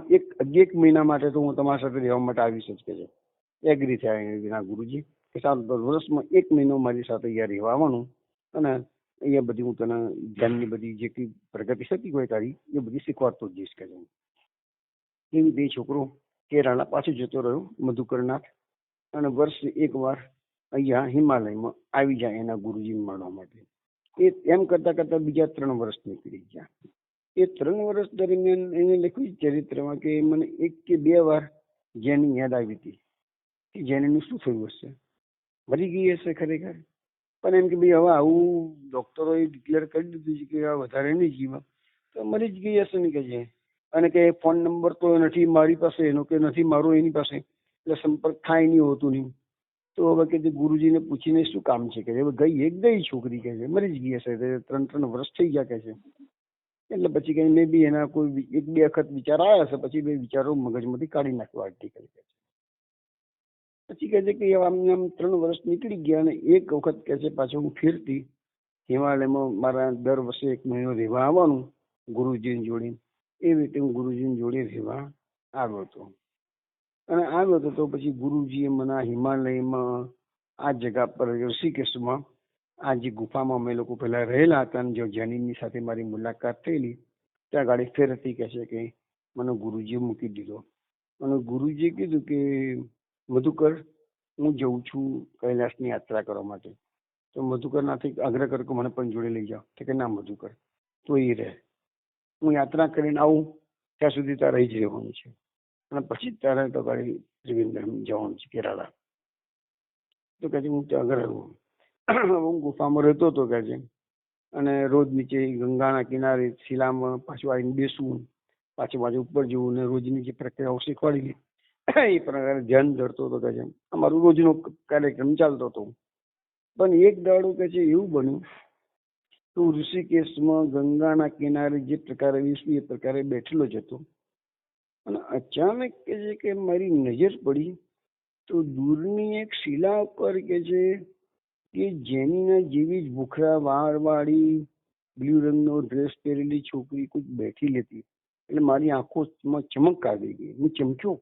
એક મહિના માટે તો હું તમારા સાથે રહેવા માટે આવી શકું છે. એગ્રી થયા એના ગુરુજી કે સારું વર્ષમાં 1 મહિનો મારી સાથે અહીંયા રહેવા આવવાનું અને અહીંયા બધી હું તને ધ્યાનની બધી જે કંઈ પ્રગતિ થતી હોય તારી એ બધી શીખવાડતો જ જઈશ કે એવી બે છોકરો કેરાલા પાછો જતો રહ્યો મધુકરનાથ, અને વર્ષે 1 વાર અહીંયા હિમાલયમાં આવી જાય એના ગુરુજીને મળવા માટે. એ એમ કરતા કરતા બીજા 3 વર્ષ નીકળી ગયા. એ 3 વર્ષ દરમિયાન એને લખ્યું ચરિત્રમાં કે મને 1 કે 2 વાર જેની યાદ આવી હતી કે જેનીનું શું થયું હશે, મરી ગઈ હશે ખરેખર. પણ એમ કે ભાઈ હવે આવું ડોક્ટરોએ ડિક્લેર કરી દીધું છે કે આ વધારે નહીં જીવા, તો મરી જ ગઈ હશે ને કે છે. અને કે ફોન નંબર તો નથી મારી પાસે એનો, કે નથી મારો એની પાસે, એટલે સંપર્ક થાય નહીં, હોતું નહીં. તો હવે કે ગુરુજીને પૂછીને શું કામ છે કે ગઈ છોકરી કે છે, મરી જ ગઈ હશે, 3 વર્ષ થઈ ગયા કે છે. એટલે પછી કઈ મે બી એના કોઈ 1-2 વખત વિચાર આવ્યા હશે, પછી બે વિચારો મગજમાંથી કાઢી નાખવા આર્ટિકલ કે છે. પછી કહે છે કે આમ 3 વર્ષ નીકળી ગયા અને એક વખત કે છે પાછો હું ફેરતી હિમાલયમાં મારા દર વર્ષે 1 મહિનો રહેવા આવવાનું ગુરુજીની જોડે. એ રીતે હું ગુરુજીની જોડે રહેવા આવ્યો હતો. અને આવ્યો હતો તો પછી ગુરુજીએ મને હિમાલયમાં આ જગા પર ઋષિકેશમાં આ જે ગુફામાં અમે લોકો પહેલા રહેલા હતા અને જો જૈનની સાથે મારી મુલાકાત થયેલી ત્યાં ગાડી ફેરતી કહે છે કે મને ગુરુજીએ મૂકી દીધો. અને ગુરુજીએ કીધું કે મધુકર હું જઉં છું કૈલાસની યાત્રા કરવા માટે. તો મધુકરનાથે આગ્રહ કર્યો કે મને પણ જોડે લઈ જાઓ. કે ના મધુકર તો એ રહે, હું યાત્રા કરીને આવું ત્યાં સુધી તારે રહી જ રહેવાનું છે અને પછી તારે તો ગાડી ત્રિવેન્દ્રમ જવાનું છે કેરાલા. તો કહે છે હું ત્યાં આગળ હું ગુફામાં રહેતો હતો કે છે, અને રોજ નીચે ગંગાના કિનારે શિલામાં પાછું આવીને બેસવું, પાછું ઉપર જવું ને રોજની જે પ્રક્રિયાઓ શીખવાડી એ પ્રકારે ધ્યાન ધરતો હતો કે છે. અમારું રોજનો કાર્યક્રમ ચાલતો હતો. પણ એક દાડો કે છે એવું બન્યું તો ઋષિકેશમાં ગંગાના કિનારે જે પ્રકારે બેસવું એ પ્રકારે બેઠેલો જ હતો અને અચાનક કે છે કે મારી નજર પડી તો દૂરની એક શિલા ઉપર કે છે કે જેનીના જેવી જ ભૂખરા વાળવાળી બ્લુ રંગનો ડ્રેસ પહેરેલી છોકરી કોઈ બેઠી લેતી. એટલે મારી આંખોમાં ચમક આવી ગઈ. હું ચમક્યો,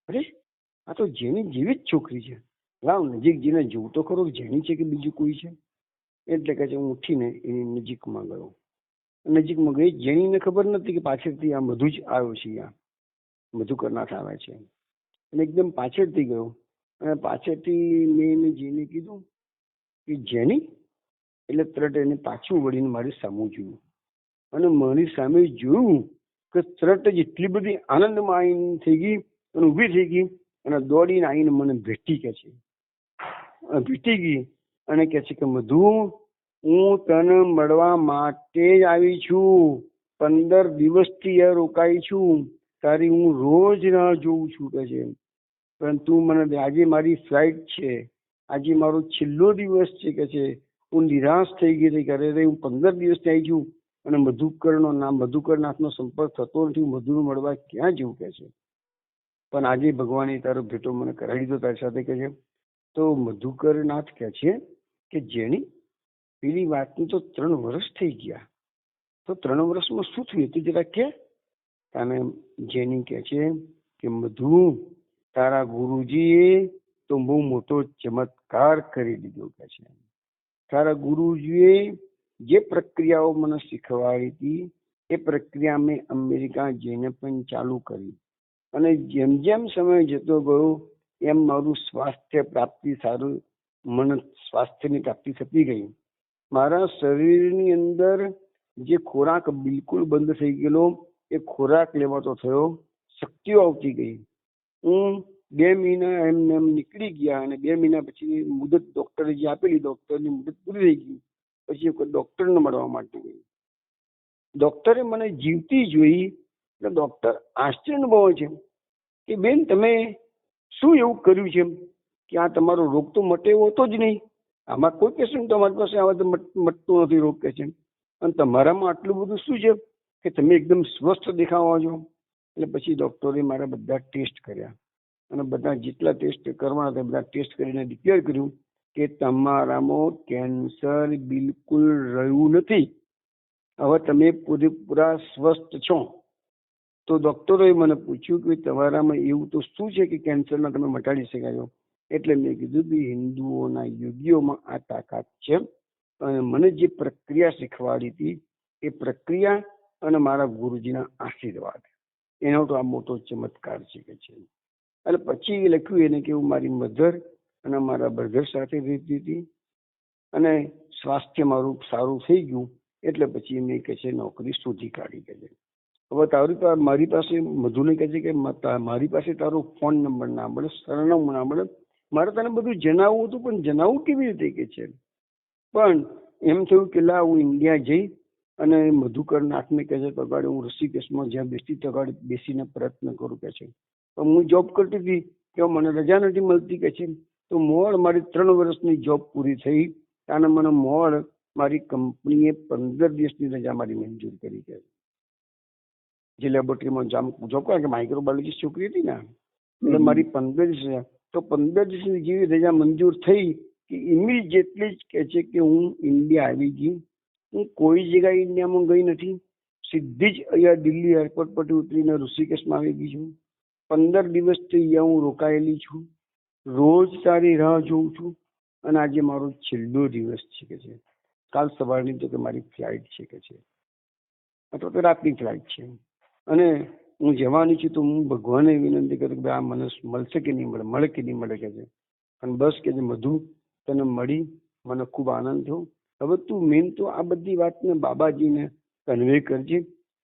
અરે આ તો જેની જેવી જ છોકરી છે, લાવ નજીક જઈને જોઉં તો ખરો જેની છે કે બીજું કોઈ છે. એટલે કહે છે હું ઉઠીને એની નજીકમાં ગયો. નજીકમાં ગઈ, જેનીને ખબર નથી કે પાછળથી આ મધુ જ આવ્યો છે, આ મધુકરનાથ આવે છે. અને એકદમ પાછળથી ગયો અને પાછળથી મેં એને જઈને કીધું કે જેની, એટલે તરત એને પાછું વળીને મારી સામું જોયું અને મારી સામે જોયું કે તરત જ એટલી બધી આનંદમાં આવીને થઈ ગઈ અને ઊભી થઈ ગઈ અને દોડીને આવીને મને ભેટી કે છે, ભેટી ગઈ અને કે છે કે મધુ, હું તને મળવા માટે જ આવી છું, 15 દિવસથી રોકાઈ છું, તારી હું રોજ રાહ જોઉં છું કે છે, પરંતુ મને આજે મારી ફ્લાઇટ છે, આજે મારો છેલ્લો દિવસ છે કે છે, હું નિરાશ થઈ ગઈ હતી. અરે હું 15 દિવસથી આવી છું અને મધુકરનાથનો સંપર્ક થતો નથી, હું મધુને મળવા ક્યાં જવું કે છે. પણ આજે ભગવાને તારો ભેટો મને કરાવી દીધો તારી સાથે કે છે. તો મધુકરનાથ કહે છે કે જેની પેલી વાતની તો 3 વર્ષ થઈ ગયા, તો 3 વર્ષમાં શું થયું તું જરા કે. અને જેની કહે છે કે મધુ, તારા ગુરુજીએ તો બહુ મોટો ચમત્કાર કરી દીધો કે છે. તારા ગુરુજીએ જે પ્રક્રિયાઓ મને શીખવાડી હતી એ પ્રક્રિયા મેં અમેરિકા જઈને પણ ચાલુ કરી અને જેમ જેમ સમય જતો ગયો એમ મારું સ્વાસ્થ્ય પ્રાપ્તિ સારું, મને સ્વાસ્થ્યની પ્રાપ્તિ થતી ગઈ. મારા શરીરની અંદર જે ખોરાક બિલકુલ બંધ થઈ ગયેલો એ ખોરાક લેવાતો થયો, શક્તિઓ આવતી ગઈ. હું 2 મહિના એમને એમ નીકળી ગયા અને 2 મહિના પછી મુદત ડોક્ટરે જે આપેલી, ડોક્ટરની મુદત પૂરી થઈ ગઈ. પછી ડોક્ટરને મળવા માટે ગઈ. ડોક્ટરે મને જીવતી જોઈ એટલે ડોક્ટર આશ્ચર્ય અનુભવે છે કે બેન, તમે શું એવું કર્યું છે કે આ તમારો રોગ તો મટે એવો હતો જ નહીં, આમાં કોઈ પેશન્ટ તમારી પાસે આવે તો મટતો નથી રોગ કે છે, અને તમારામાં આટલું બધું શું છે કે તમે એકદમ સ્વસ્થ દેખાવા છો. એટલે પછી ડોક્ટરે મારા બધા ટેસ્ટ કર્યા અને બધા જેટલા ટેસ્ટ કરવાના હતા બધા ટેસ્ટ કરીને ડિક્લેર કર્યું કે તમારામાં કેન્સર બિલકુલ રહ્યું નથી, હવે તમે પૂરેપૂરા સ્વસ્થ છો. તો ડોક્ટરોએ મને પૂછ્યું કે તમારામાં એવું તો શું છે કે કેન્સરના તમે મટાડી શકાયો. એટલે મેં કીધું કે હિન્દુઓના યોગીઓમાં આ તાકાત છે અને મને જે પ્રક્રિયા શીખવાડી હતી એ પ્રક્રિયા અને મારા ગુરુજીના આશીર્વાદ, એનો તો આ મોટો ચમત્કાર છે કે છે. અને પછી લખ્યું એને કે હું મારી મધર અને મારા બ્રધર સાથે રહેતી હતી અને સ્વાસ્થ્ય મારું સારું થઈ ગયું. એટલે પછી મેં કહે છે નોકરી શોધી કાઢી કે છે. હવે મારી પાસે મધુને કહે છે કે મારી પાસે તારો ફોન નંબર ના મળે, સરનામું ના મળે, મારે તને બધું જણાવવું હતું પણ જણાવવું કેવી રીતે કે છે. પણ એમ થયું કે લા હું ઇન્ડિયા જઈ અને મધુકરનાથને કહે છે તગાડે હું ઋષિકેશમાં જ્યાં બેસતી તગાડે બેસીને પ્રયત્ન કરું કે છે. પણ હું જોબ કરતી હતી કે મને રજા નથી મળતી કે છે. તો મોડ મારી 3 વર્ષની જોબ પૂરી થઈ અને મને મોડ મારી કંપનીએ 15 દિવસની રજા મારી મંજૂર કરી કે જે લેબોરેટરીમાં જોબ કરે કે માઇક્રોબાયોલોજીસ્ટ છોકરી હતી ને, એટલે મારી 15 દિવસ, તો 15 દિવસની જેવી રજા મંજૂર થઈ કે ઇમિડિયેટલી જ કહે છે કે હું ઇન્ડિયા આવી ગઈ. હું કોઈ જગ્યાએ ઇન્ડિયામાં ગઈ નથી, સીધી જ અહીંયા દિલ્હી એરપોર્ટ પરથી ઉતરીને ઋષિકેશમાં આવી ગઈ છું. 15 દિવસથી અહીંયા હું રોકાયેલી છું, રોજ તારી રાહ જોઉં છું અને આજે મારો છેલ્લો દિવસ છે કે છે. કાલ સવારની તો કે મારી ફ્લાઇટ છે કે છે, અથવા તો રાતની ફ્લાઇટ છે અને હું જવાની છું. તો હું ભગવાનને વિનંતી કરું કે આ મને મળશે કે નહીં મળે, મળે કે નહીં મળે કે છે. અને બસ કે જે મધુ તને મળી મને ખૂબ આનંદ થયો. હવે તું મેન તો આ બધી વાતને બાબાજીને કન્વે કરજે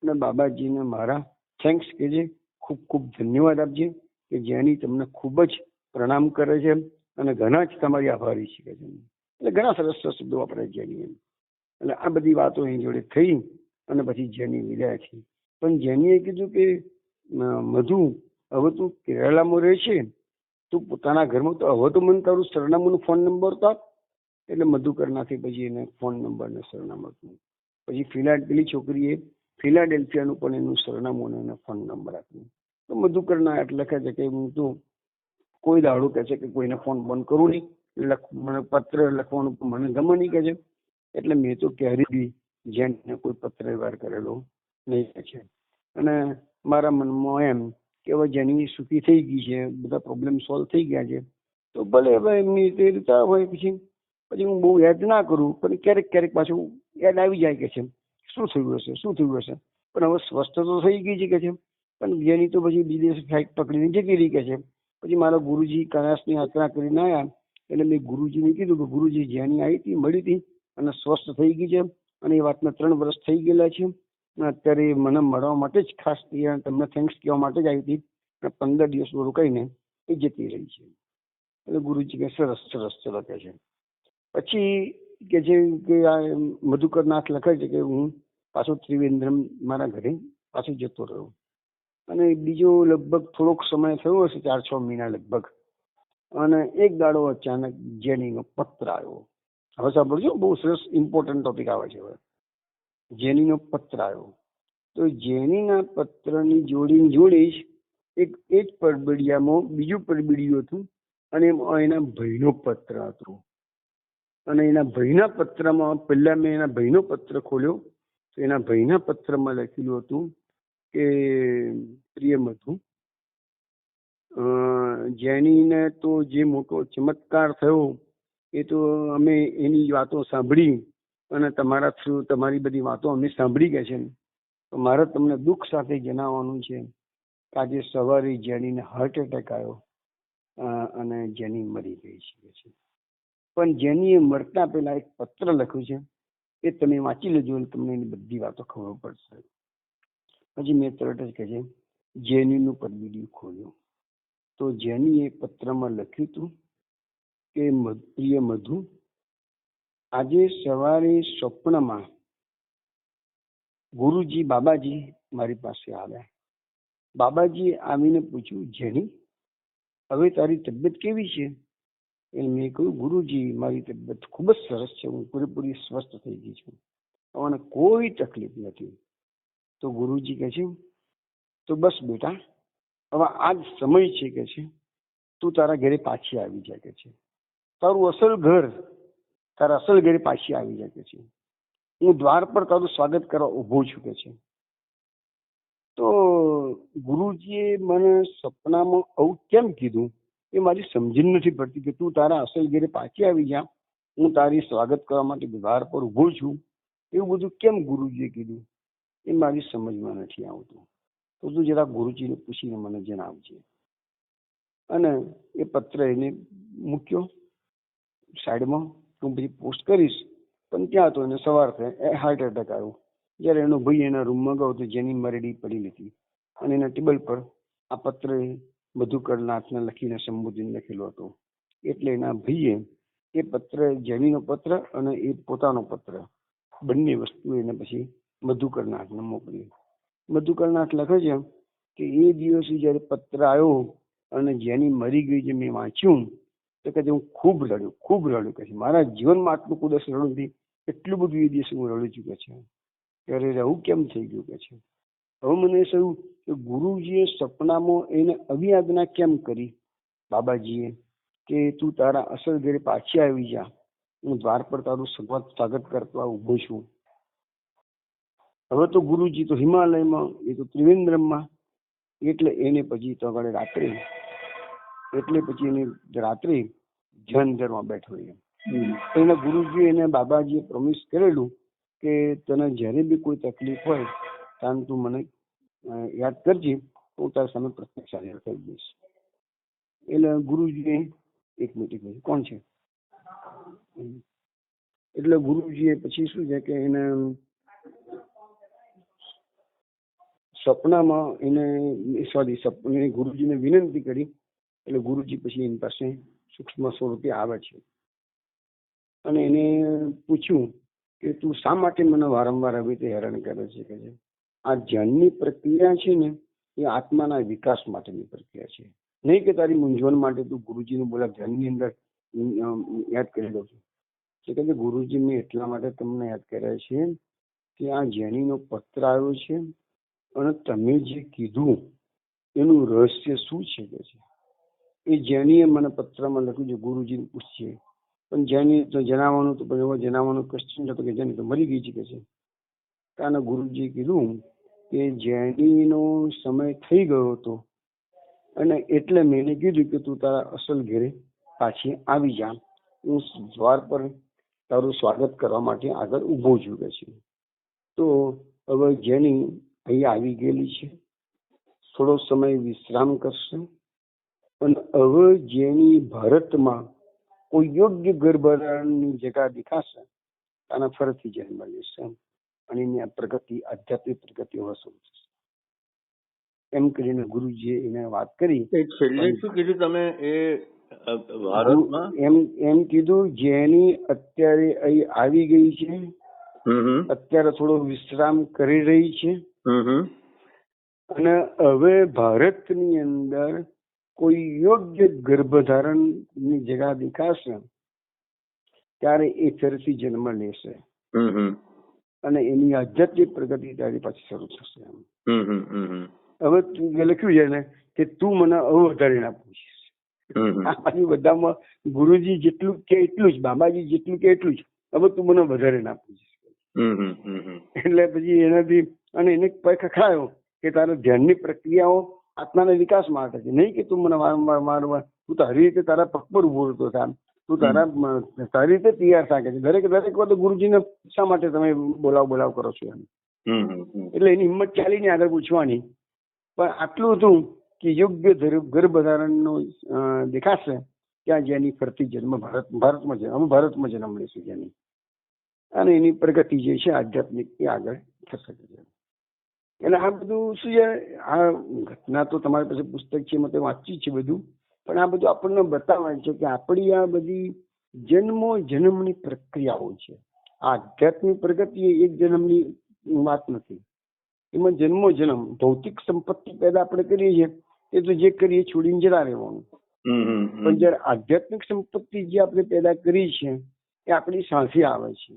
અને બાબાજીને મારા થેન્ક્સ કહેજે, ખૂબ ખૂબ ધન્યવાદ આપજે કે જેની તમને ખૂબ જ પ્રણામ કરે છે અને ઘણા જ તમારી આભારી છે. એટલે ઘણા સરસ સરસ શબ્દો વાપરે જેની એમ. એટલે આ બધી વાતો એની જોડે થઈ અને પછી જેની વિદાય થઈ. પણ જેનીએ કીધું કે મધુ, હવે તું કેરળામાં રહે છે, તું પોતાના ઘરમાં, તો હવે તો મને તારું સરનામું ફોન નંબર તો આપ. એટલે મધુકરનાથે પછી એને ફોન નંબર ને સરનામું આપ્યું. પછી પેલી છોકરીએ ફિલાડેલ્ફિયાનું પણ એનું સરનામું અને ફોન નંબર આપ્યું. તો મધુકરનાથ લખે છે કે હું તો કોઈ દાડો કહે છે કે કોઈને ફોન બંધ કરું નહીં, મને પત્ર લખવાનું મને ગમે નહીં કહે છે. એટલે મેં તો ક્યારેય બી જેને કોઈ પત્ર વ્યવહાર કરેલો નહીં છે. અને મારા મનમાં એમ કે હવે જેની સુખી થઈ ગઈ છે, બધા પ્રોબ્લેમ સોલ્વ થઈ ગયા છે, તો ભલે હવે એમની તે રીતે હોય. પછી હું બહુ યાદ ના કરું, પણ ક્યારેક ક્યારેક પાછું યાદ આવી જાય કે છે શું થયું હશે. પણ હવે સ્વસ્થ તો થઈ ગઈ છે કે છે, પણ જેની તો પછી બીજે ફ્લાઇટ પકડીને જતી રહી કે છે. પછી મારા ગુરુજી કૈલાસની યાત્રા કરીને આવ્યા, એટલે મેં ગુરુજીને કીધું કે ગુરુજી જેની આવી હતી મળી હતી અને સ્વસ્થ થઈ ગઈ છે, અને એ વાતના 3 વર્ષ થઈ ગયેલા છે, અને અત્યારે મને મળવા માટે જ ખાસ તમને થેન્ક્સ કહેવા માટે જ આવી હતી, અને 15 દિવસ રોકાઈને એ જતી રહી છે. એટલે ગુરુજી કે સરસ ચલો કે છે. પછી કે છે કે આ મધુકરનાથ લખે છે કે હું પાછો ત્રિવેન્દ્રમ મારા ઘરે પાછો જતો રહ્યો, અને બીજો લગભગ થોડોક સમય થયો હશે, 4-6 મહિના લગભગ, અને એક દાડો અચાનક જેનીનો પત્ર આવ્યો. હવે સાંભળજો, બહુ સરસ ઇમ્પોર્ટન્ટ ટોપિક આવે છે. હવે જેનીનો પત્ર આવ્યો, તો જેનીના પત્રની જોડે જ એ જ પરબિડિયામાં બીજું પરબિડિયું હતું, અને એના ભાઈનો પત્ર હતો. અને એના ભાઈના પત્રમાં પહેલા મેં એના ભાઈનો પત્ર ખોલ્યો, તો એના ભાઈના પત્રમાં લખેલું હતું કે પ્રિય મધુ, જેનીને તો જે મોટો ચમત્કાર થયો એ તો અમે એની વાતો સાંભળી, અને તમારા થ્રુ તમારી બધી વાતો અમે સાંભળી ગયા છે. તો મારે તમને દુઃખ સાથે જણાવવાનું છે કે આજે સવારે જેનીને હાર્ટ એટેક આવ્યો, અને જેની મરી ગઈ છે. પણ જેનીએ મરતા પહેલા એક પત્ર લખ્યું છે, એ તમે વાંચી લેજો, અને તમને એની બધી વાતો ખબર પડશે. પછી મેં તરત જ કહે છે જેનીનું પરબિડિયું ખોલ્યું, તો જેનીએ પત્રમાં લખ્યું હતું કે પ્રિય મધુ, આજે સવારે સ્વપ્નમાં ગુરુજી બાબાજી મારી પાસે આવ્યા. બાબાજીએ આવીને પૂછ્યું, જેની હવે તારી તબિયત કેવી છે? એટલે મેં કહ્યું, ગુરુજી મારી તબિયત ખૂબ જ સરસ છે, હું પૂરેપૂરી સ્વસ્થ થઈ ગઈ છું, મને કોઈ તકલીફ નથી. તો ગુરુજી કહે છે, તો બસ બેટા, હવે આ જ સમય છે કે છે, તું તારા ઘરે પાછી આવી જાય કે છે, તારું અસલ ઘર, તારા અસલ ઘરે પાછી આવી જાય કે છે, હું દ્વાર પર તારું સ્વાગત કરવા ઊભો છું કે છે. તો ગુરુજીએ મને સપનામાં આવું કેમ કીધું એ મારી સમજણ નથી પડતી, કે તું તારા અસલ ઘરે પાછી આવી જા, હું તારી સ્વાગત કરવા માટે દ્વાર પર ઊભો છું, એવું બધું કેમ ગુરુજીએ કીધું એ મારી સમજમાં નથી આવતું. તો તું જરા ગુરુજીને પૂછીને મને જણાવજે. અને એ પત્ર એને મૂક્યો સાઈડમાં, હું પછી પોસ્ટ કરીશ. પણ ત્યાં તો એને સવાર થાય હાર્ટ એટેક આવ્યો. જ્યારે એનો ભાઈ એના રૂમમાં ગયો તો જેની મરડી પડી હતી, અને એના ટેબલ પર આ પત્ર મધુકરનાથને લખીને સંબોધીને લખેલો હતો. એટલે એના ભાઈએ એ પત્ર, જેનીનો પત્ર અને એ પોતાનો પત્ર, બંને વસ્તુ એને પછી મધુકરનાથને મોકલી. મધુકરનાથ લખે છે કે એ દિવસે જયારે પત્ર આવ્યો અને જેની મરી ગઈ જે મેં વાંચ્યું, તો કે હું ખૂબ રડ્યો કે છે, મારા જીવનમાં આટલું કોઈ દિવસ રડ્યું નથી, એટલું બધું એ દિવસે હું રડી ચૂક્યો છે. ત્યારે રહેવું કેમ થઈ ગયું કે છે. હવે મને થયું કે ગુરુજીએ સપનામાં એને આવી આજ્ઞા કેમ કરી બાબાજીએ, કે તું તારા અસલ ઘરે પાછી આવી જા, હું દ્વાર પર તારું સ્વાગત કરતા ઊભો છું. હવે તો ગુરુજી તો હિમાલયમાં, એ તો ત્રિવેન્દ્રમમાં, એટલે એને પછી તો આગળ રાત્રે ધ્યાન ધરવા બેઠો. એના ગુરુજી એને બાબાજીએ પ્રોમિસ કરેલું કે તને જ્યારે બી કોઈ તકલીફ હોય ત્યારે તું મને યાદ કરજે, હું તારી સામે પ્રત્યક્ષ હાજર થઈ જઈશ. એટલે ગુરુજીએ એક મિનિટ કોણ છે, એટલે ગુરુજીએ પછી શું છે કે એને સપનામાં એને ગુરુજીને વિનંતી કરી. એટલે ગુરુજી પછી એની પાસે સૂક્ષ્મ સ્વરૂપે આવે છે, અને એને પૂછ્યું કે તું શા માટે મને વારંવાર આવી રીતે હેરાન કરે છે કે છે. આ ધ્યાનની પ્રક્રિયા છે ને, એ આત્માના વિકાસ માટેની પ્રક્રિયા છે, નહીં કે તારી મૂંઝવણ માટે તું ગુરુજીનું બોલા ધ્યાનની અંદર યાદ કરી દઉં છું. એટલે કે ગુરુજી મેં એટલા માટે તમને યાદ કર્યા છે કે આ જેનીનો પત્ર આવ્યો છે, અને તમે જે કીધું એનું રહસ્ય શું છે કે છે. એ જેનીએ મને પત્રમાં લખ્યું છે, ગુરુજીને પૂછીએ. પણ જેની તો જણાવવાનું તો પણ એવો જણાવવાનો ક્વેશ્ચન હતો કે જેની તો મરી ગઈ છે કે છે. કારણ ગુરુજીએ કીધું કે જેનીનો સમય થઈ ગયો હતો, અને એટલે મેં એને કીધું કે તું તારા અસલ ઘરે પાછી આવી જા, હું દ્વાર પર તારું સ્વાગત કરવા માટે આગળ ઊભો છું કે છે. તો હવે જેની અહીંયા આવી ગયેલી છે, થોડો સમય વિશ્રામ કરશે અને હવે જેની ભારતમાં કોઈ યોગ્ય ગર્ભધારણની જગ્યા દેખાશે આના ફરીથી જન્મ લેશે અને એની આ પ્રગતિ, આધ્યાત્મિક પ્રગતિ હવે શરૂ થશે એમ કરીને ગુરુજીએ એને વાત કરી. છેલ્લે શું કીધું તમે? એ ભારતમાં એમ કીધું જેની અત્યારે અહીં આવી ગઈ છે, અત્યારે થોડો વિશ્રામ કરી રહી છે અને હવે ભારતની અંદર કોઈ યોગ્ય ગર્ભધારણની જગ્યા દેખાશે ત્યારે એ ફરીથી જન્મ લેશે અને એની આધ્યાત્મિક પ્રગતિ તારી પાછી શરૂ થશે. હવે લખ્યું છે ને કે તું મને હવે વધારે ના પૂછીશ. આ બધામાં ગુરુજી જેટલું કે એટલું જ, બાબાજી જેટલું કે એટલું જ, હવે તું મને વધારે ના પૂછીશ. એટલે પછી એનાથી અને એને ખખડાયો કે તારા ધ્યાનની પ્રક્રિયાઓ આત્માના વિકાસ માટે છે, નહીં કે તું મને વારંવાર તું તારી રીતે તારા પગ પર ઉભો રહેતો થાય, તું તારી રીતે તૈયાર થાય છે. દરેક વખતે ગુરુજીને શા માટે તમે બોલાવ કરો છો એમ. એટલે એની હિંમત ચાલીને આગળ પૂછવાની. પણ આટલું હતું કે યોગ્ય ગર્ભધારણનો દેખાશે ત્યાં જેની ફરતી જન્મ ભારતમાં જન્મ લેશું જેની, અને એની પ્રગતિ જે છે આધ્યાત્મિક એ આગળ થશે. એટલે આ બધું શું છે, આ ઘટના તો તમારી પાસે પુસ્તક છે, મેં વાંચ્યું છે બધું, પણ આ બધું આપણને બતાવે છે કે આપણી આ બધી જન્મની પ્રક્રિયાઓ છે. આ આધ્યાત્મિક પ્રગતિ એ એક જન્મની વાત નથી, એમાં જન્મ ભૌતિક સંપત્તિ પેદા આપણે કરીએ છીએ એ તો જે કરીએ છોડીને જતા રહેવાનું. પણ જયારે આધ્યાત્મિક સંપત્તિ જે આપણે પેદા કરી છે એ આપણી સાથે આવે છે.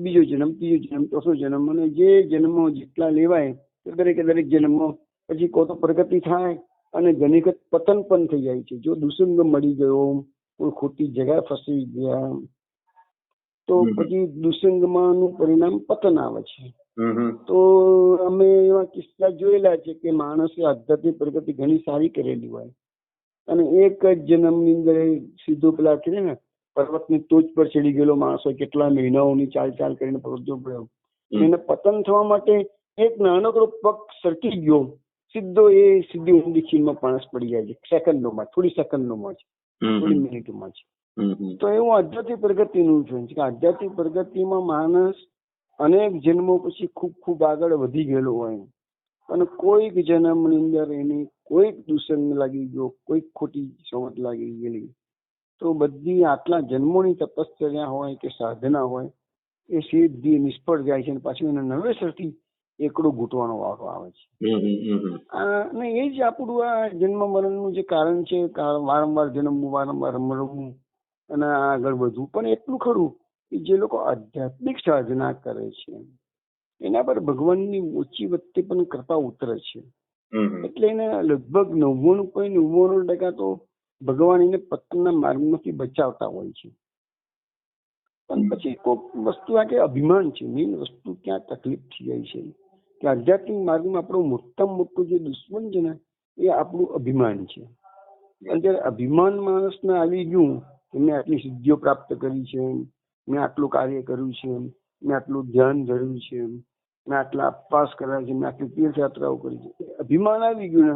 બીજો જન્મ, ત્રીજો જન્મ, ચોથો જન્મ, અને જે જન્મો જેટલા લેવાય દરેકે દરેક જન્મો પછી કો તો પ્રગતિ થાય અને ઘણી વખત પતન પણ થઈ જાય છે. જો દુસંગ મળી ગયો, કોઈ ખોટી જગ્યા ફસી ગયા તો પછી દુસંગમાંનું પરિણામ પતન આવે છે. તો અમે એવા કિસ્સા જોયેલા છે કે માણસે આધ્યાત્મિક પ્રગતિ ઘણી સારી કરેલી હોય અને એક જ જન્મની અંદર સીધો પેલા છે ને પર્વતની ટોચ પર ચડી ગયેલો માણસ હોય, કેટલા મહિનાઓની ચાલ કરીને પર્વત પડ્યો, એને પતન થવા માટે એક નાનકડો પગ સરકી ગયો, સીધી ઊંડી ખીણમાં માણસ પડી જાય છે, સેકન્ડોમાં, થોડી સેકન્ડોમાં છે, થોડી મિનિટોમાં છે. તો એવું આધ્યાત્મિક પ્રગતિનું છે કે આધ્યાત્મિક પ્રગતિમાં માણસ અનેક જન્મો પછી ખૂબ આગળ વધી ગયેલો હોય અને કોઈક જન્મની અંદર એની કોઈક દુસંગ લાગી ગયો, કોઈક ખોટી સમજ લાગી ગયેલી, તો બધી આટલા જન્મોની તપશ્ચર્યા હોય કે સાધના હોય એ સીધી નિષ્ફળ જાય છે અને પાછું એને નવેસરથી એકડો ઘૂંટવાનો વારો આવે છે. અને એ જ આપણું આ જન્મ મરણનું જે કારણ છે, વારંવાર જન્મવું, વારંવાર મરવું અને આગળ વધવું. પણ એટલું ખરું કે જે લોકો આધ્યાત્મિક સાધના કરે છે એના પર ભગવાનની ઓછી વચ્ચે પણ કૃપા ઉતરે છે. એટલે એને લગભગ 99.99% તો ભગવાન એને પતનના માર્ગમાંથી બચાવતા હોય છે. પણ પછી કોઈક વસ્તુ આ કે અભિમાન છે, મેઇન વસ્તુ ક્યાં તકલીફ થઈ જાય છે કે આધ્યાત્મિક માર્ગમાં આપણું મોટામાં મોટું જે દુશ્મન છે ને એ આપણું અભિમાન છે. અને જયારે અભિમાન માણસને આવી ગયું કે મેં આટલી સિદ્ધિઓ પ્રાપ્ત કરી છે, મેં આટલું કાર્ય કર્યું છે, મેં આટલું ધ્યાન ધર્યું છે, મેં આટલા અપવાસ કર્યા છે, મેં આટલી તીર્થયાત્રાઓ કરી છે, અભિમાન આવી ગયું ને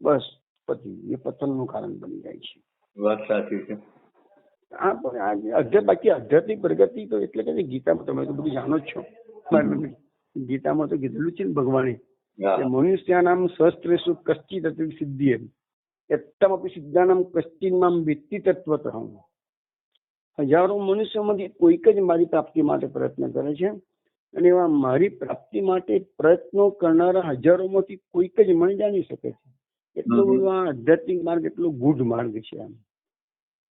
બસ પછી એ પતનનું કારણ બની જાય છે. વાત સાચી છે. હા, પણ બાકી આધ્યાત્મિક પ્રગતિ તો એટલે કે ગીતામાં તમે તો બધું જાણો જ છો. ગીતામાં તો કીધેલું છે ને ભગવાને કે મનુષ્યાનામ સહસ્ત્રેષુ કશ્ચિદ સિદ્ધિ એત્તમપી સિદ્ધાનામ કશ્ચિન્મામ વિત્તિ તત્વતઃ. હજારો મનુષ્યોમાંથી કોઈક જ મારી પ્રાપ્તિ માટે પ્રયત્ન કરે છે અને એવા મારી પ્રાપ્તિ માટે પ્રયત્નો કરનારા હજારોમાંથી કોઈક જ મને જાણી શકે છે. એટલો બધો આ આધ્યાત્મિક માર્ગ એટલો ગૂઢ માર્ગ છે. આમ